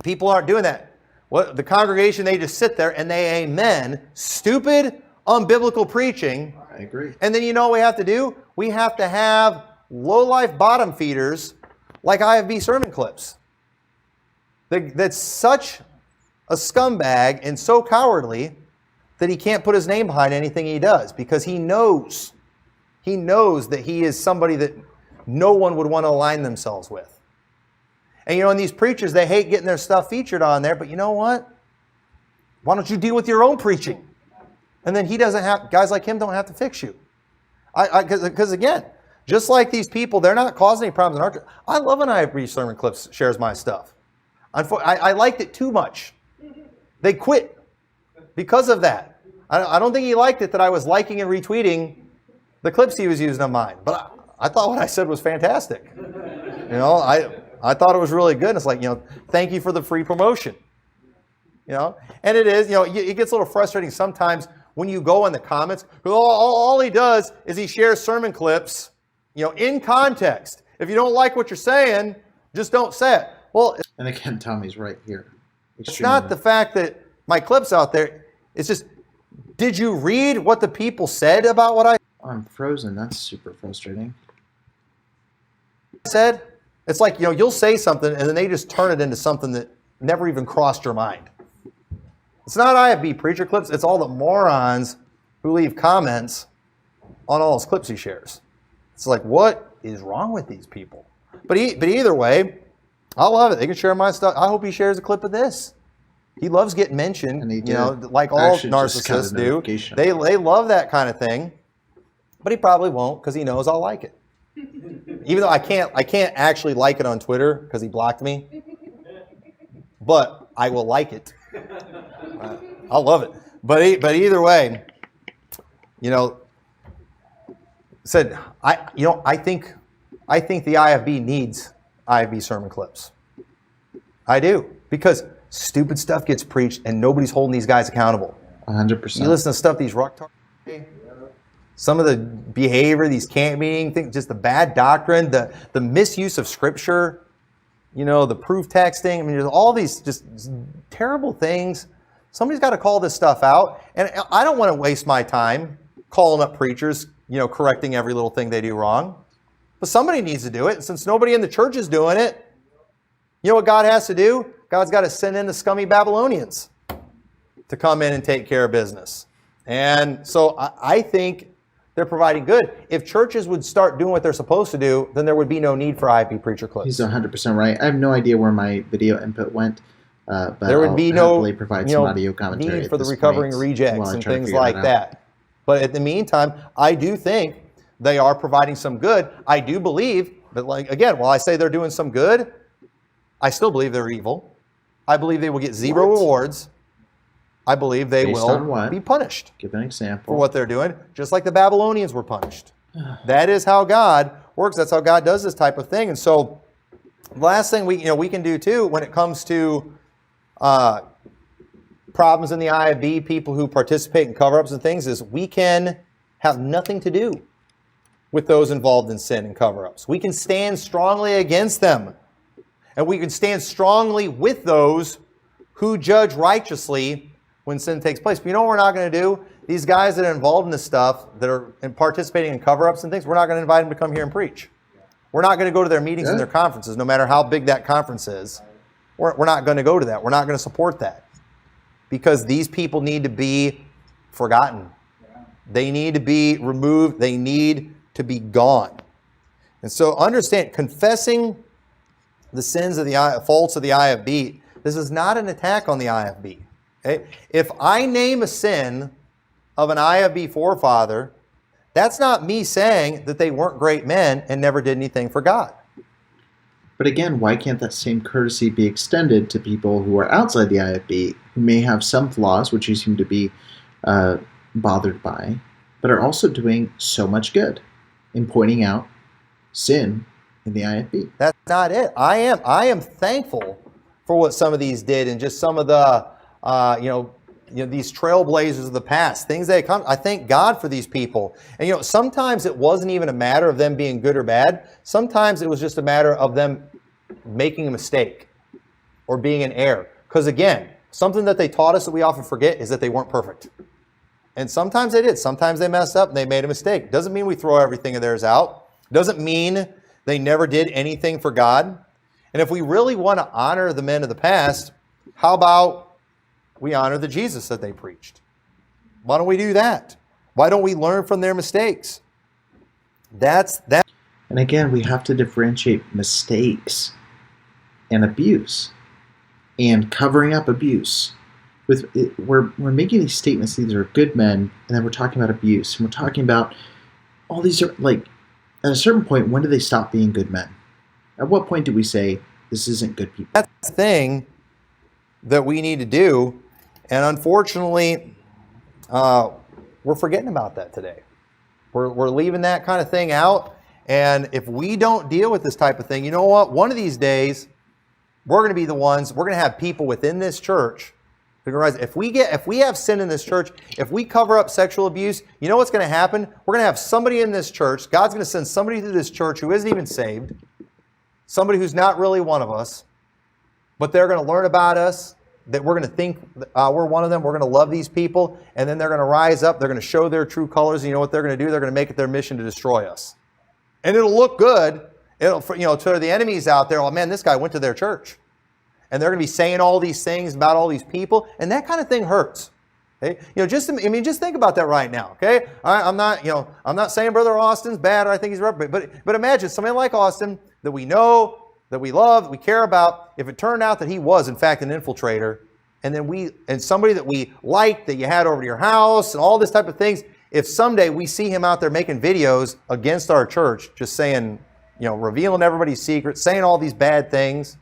People aren't doing that. The congregation, they just sit there and they amen stupid, unbiblical preaching. I agree. And then you know what we have to do? We have to have low-life bottom feeders like IFB Sermon Clips. That's such a scumbag and so cowardly that he can't put his name behind anything he does because he knows that he is somebody that no one would want to align themselves with. And and these preachers, they hate getting their stuff featured on there, but you know what? Why don't you deal with your own preaching? And then guys like him don't have to fix you. Because again, just like these people, they're not causing any problems in our church. I love when IFB Sermon Clips shares my stuff. I liked it too much. They quit because of that. I don't think he liked it that I was liking and retweeting the clips he was using of mine. But I thought what I said was fantastic. I thought it was really good. And it's like, thank you for the free promotion. And it is, it gets a little frustrating sometimes when you go in the comments. All he does is he shares sermon clips, in context. If you don't like what you're saying, just don't say it. Well, and again, Tommy's right here. It's not the fact that my clip's out there. It's just, did you read what the people said about what I I'm frozen. That's super frustrating. said? It's like, you'll say something and then they just turn it into something that never even crossed your mind. It's not IFB preacher clips. It's all the morons who leave comments on all his clips he shares. It's like, what is wrong with these people? But either way, I love it. They can share my stuff. I hope he shares a clip of this. He loves getting mentioned, And he you know, did. like I all actually just got a narcissists do. notification. They love that kind of thing, but he probably won't because he knows I'll like it. Even though I can't actually like it on Twitter because he blocked me, but I will like it. I'll love it. But either way, you know, I think the IFB needs IFB Sermon Clips. I do, because stupid stuff gets preached and nobody's holding these guys accountable. 100%. You listen to stuff these rucktards say, some of the behavior, these camp meeting things, just the bad doctrine, the misuse of scripture, you know, the proof texting. I mean, there's all these just terrible things. Somebody's got to call this stuff out. And I don't want to waste my time calling up preachers, you know, correcting every little thing they do wrong. But somebody needs to do it. And since nobody in the church is doing it, you know what God has to do? God's got to send in the scummy Babylonians to come in and take care of business. And so I think they're providing good. If churches would start doing what they're supposed to do, then there would be no need for IFB preacher clips. He's 100% right. I have no idea where my video input went, but there would be I'll no happily provide some audio commentary need for at the this recovering point rejects while I and try to things figure like out. that. But in the meantime, I do think they are providing some good. I do believe, but like again, while I say they're doing some good, I still believe they're evil. I believe they will get zero rewards. I believe they Based on will what? be punished Give an example. for what they're doing, just like the Babylonians were punished. That is how God works. That's how God does this type of thing. And so, the last thing we can do too, when it comes to problems in the IFB, people who participate in cover-ups and things, is we can have nothing to do with those involved in sin and cover-ups. We can stand strongly against them, and we can stand strongly with those who judge righteously when sin takes place. But you know what we're not going to do? These guys that are involved in this stuff, that are participating in cover-ups and things, we're not going to invite them to come here and preach. We're not going to go to their meetings and their conferences, no matter how big that conference is. We're not going to go to that. We're not going to support that. Because these people need to be forgotten. They need to be removed. They need to be gone. And so understand, confessing the sins of the faults of the IFB, this is not an attack on the IFB. Okay? If I name a sin of an IFB forefather, that's not me saying that they weren't great men and never did anything for God. But again, why can't that same courtesy be extended to people who are outside the IFB, who may have some flaws, which you seem to be bothered by, but are also doing so much good in pointing out sin in the IFB? That's not it. I am thankful for what some of these did, and just some of the these trailblazers of the past, things that come. I thank God for these people. And sometimes it wasn't even a matter of them being good or bad. Sometimes it was just a matter of them making a mistake or being in error. Because again, something that they taught us that we often forget is that they weren't perfect. And sometimes they did. Sometimes they messed up and they made a mistake. Doesn't mean we throw everything of theirs out. Doesn't mean they never did anything for God. And if we really want to honor the men of the past, how about we honor the Jesus that they preached? Why don't we do that? Why don't we learn from their mistakes? That's that. And again, we have to differentiate mistakes and abuse and covering up abuse. We're making these statements, these are good men, and then we're talking about abuse, and we're talking about all these are like, at a certain point, when do they stop being good men? At what point do we say this isn't good people? That's the thing that we need to do. And unfortunately, we're forgetting about that today. We're leaving that kind of thing out. And if we don't deal with this type of thing, you know what? One of these days, we're going to be the ones, we're going to have people within this church who can realize if we have sin in this church, if we cover up sexual abuse, you know what's going to happen? We're going to have somebody in this church, God's going to send somebody through this church who isn't even saved, somebody who's not really one of us, but they're going to learn about us, that we're going to think we're one of them, we're going to love these people, and then they're going to rise up, they're going to show their true colors, and you know what they're going to do? They're going to make it their mission to destroy us. And it'll look good, to the enemies out there, oh man, this guy went to their church. And they're going to be saying all these things about all these people, and that kind of thing hurts. Okay? Just think about that right now, okay? I'm not saying Brother Austin's bad or I think he's right, but imagine somebody like Austin that we know, that we love, that we care about, if it turned out that he was, in fact, an infiltrator, and somebody that we liked, that you had over to your house and all this type of things, if someday we see him out there making videos against our church, just saying, revealing everybody's secrets, saying all these bad things,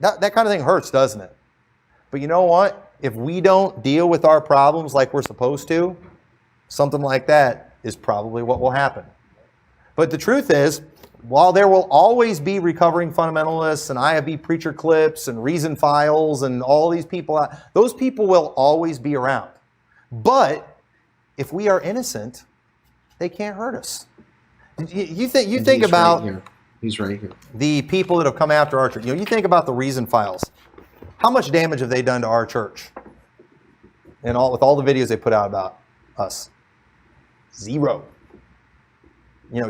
that kind of thing hurts, doesn't it? But you know what? If we don't deal with our problems like we're supposed to, something like that is probably what will happen. But the truth is, while there will always be recovering fundamentalists and IFB preacher clips and reason files and all these people, those people will always be around. But if we are innocent, they can't hurt us. You think about He's right here. The people that have come after our church. You think about the reason files. How much damage have they done to our church? And with all the videos they put out about us? 0.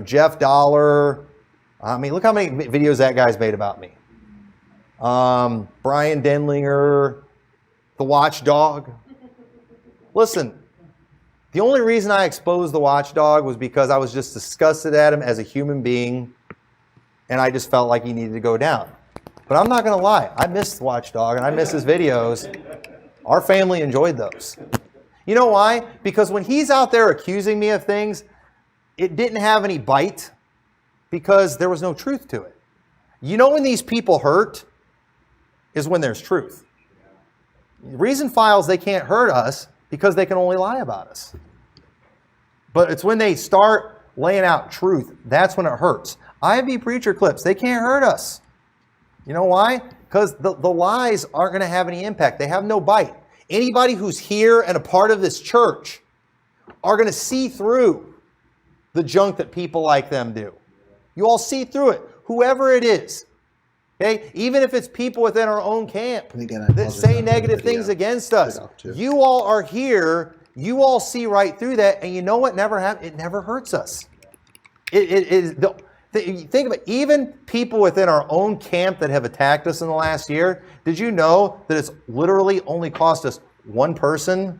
Jeff Dollar. Look how many videos that guy's made about me. Brian Denlinger, the Watchdog. Listen, the only reason I exposed the Watchdog was because I was just disgusted at him as a human being, and I just felt like he needed to go down. But I'm not going to lie. I miss the Watchdog, and I miss his videos. Our family enjoyed those. You know why? Because when he's out there accusing me of things, it didn't have any bite because there was no truth to it. When these people hurt is when there's truth. Reason files, they can't hurt us because they can only lie about us. But it's when they start laying out truth, that's when it hurts. IFB preacher clips, they can't hurt us. You know why? Because the lies aren't going to have any impact. They have no bite. Anybody who's here and a part of this church are going to see through the junk that people like them do. You all see through it, whoever it is. Okay? Even if it's people within our own camp that say negative things against us. You all are here. You all see right through that. And you know what never happens? It never hurts us. Think of it. Even people within our own camp that have attacked us in the last year, did you know that it's literally only cost us one person?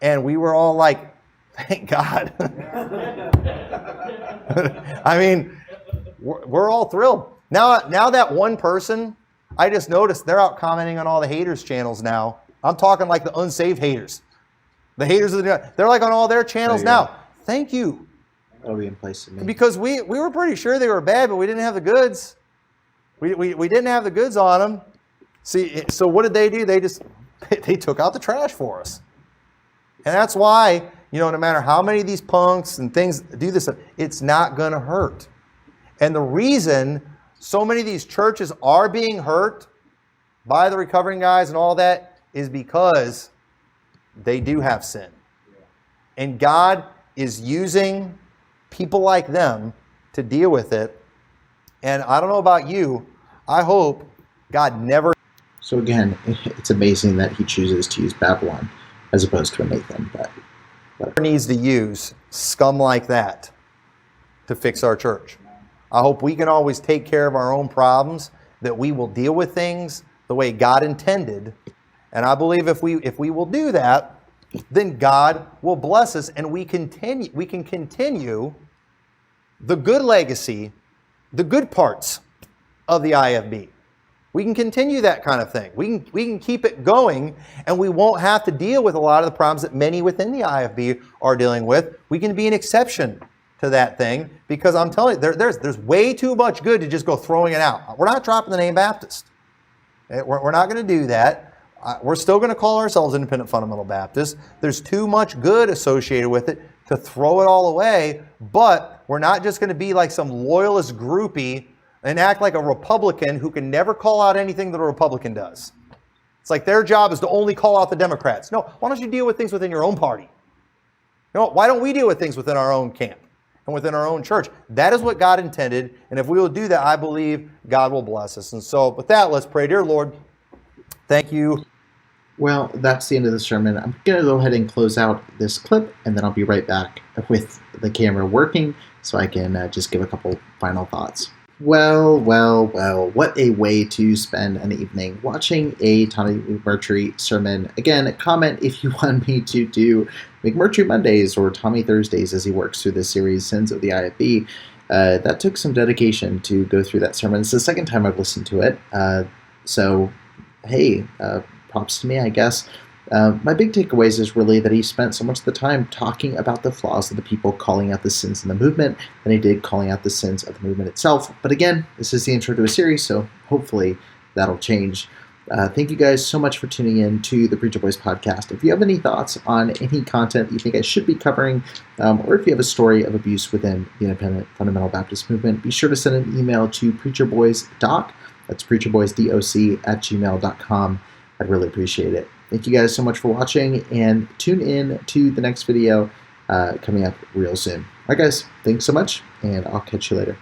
And we were all like, thank God. We're all thrilled. Now that one person, I just noticed they're out commenting on all the haters' channels now. I'm talking like the unsaved haters. The haters they're like on all their channels now. Thank you. That'll be in place of me. Because we were pretty sure they were bad, but we didn't have the goods. We didn't have the goods on them. See, so what did they do? They took out the trash for us. And that's why, no matter how many of these punks and things do this, it's not going to hurt. And the reason so many of these churches are being hurt by the recovering guys and all that is because they do have sin. And God is using people like them to deal with it. And I don't know about you, I hope God never... So again, it's amazing that he chooses to use Babylon as opposed to a Nathan. But needs to use scum like that to fix our church. I hope we can always take care of our own problems, that we will deal with things the way God intended. And I believe if we will do that, then God will bless us and we can continue the good legacy, the good parts of the IFB. We can continue that kind of thing. We can keep it going, and we won't have to deal with a lot of the problems that many within the IFB are dealing with. We can be an exception to that thing, because I'm telling you, there's way too much good to just go throwing it out. We're not dropping the name Baptist. We're not going to do that. We're still going to call ourselves Independent Fundamental Baptists. There's too much good associated with it to throw it all away, but we're not just going to be like some loyalist groupie and act like a Republican who can never call out anything that a Republican does. It's like their job is to only call out the Democrats. No, why don't you deal with things within your own party? Why don't we deal with things within our own camp and within our own church? That is what God intended, and if we will do that, I believe God will bless us. And so with that, let's pray. Dear Lord, thank you. Well, that's the end of the sermon. I'm going to go ahead and close out this clip, and then I'll be right back with the camera working so I can just give a couple final thoughts. Well, what a way to spend an evening watching a Tommy McMurtry sermon. Again, comment if you want me to do McMurtry Mondays or Tommy Thursdays as he works through this series, Sins of the IFB. That took some dedication to go through that sermon. It's the second time I've listened to it. So, hey, props to me, I guess. My big takeaways is really that he spent so much of the time talking about the flaws of the people, calling out the sins in the movement, than he did calling out the sins of the movement itself. But again, this is the intro to a series, so hopefully that'll change. Thank you guys so much for tuning in to the Preacher Boys podcast. If you have any thoughts on any content that you think I should be covering, or if you have a story of abuse within the independent fundamental Baptist movement, be sure to send an email to preacherboysdoc, that's preacherboysdoc@gmail.com. I'd really appreciate it. Thank you guys so much for watching, and tune in to the next video coming up real soon. All right, guys, thanks so much, and I'll catch you later.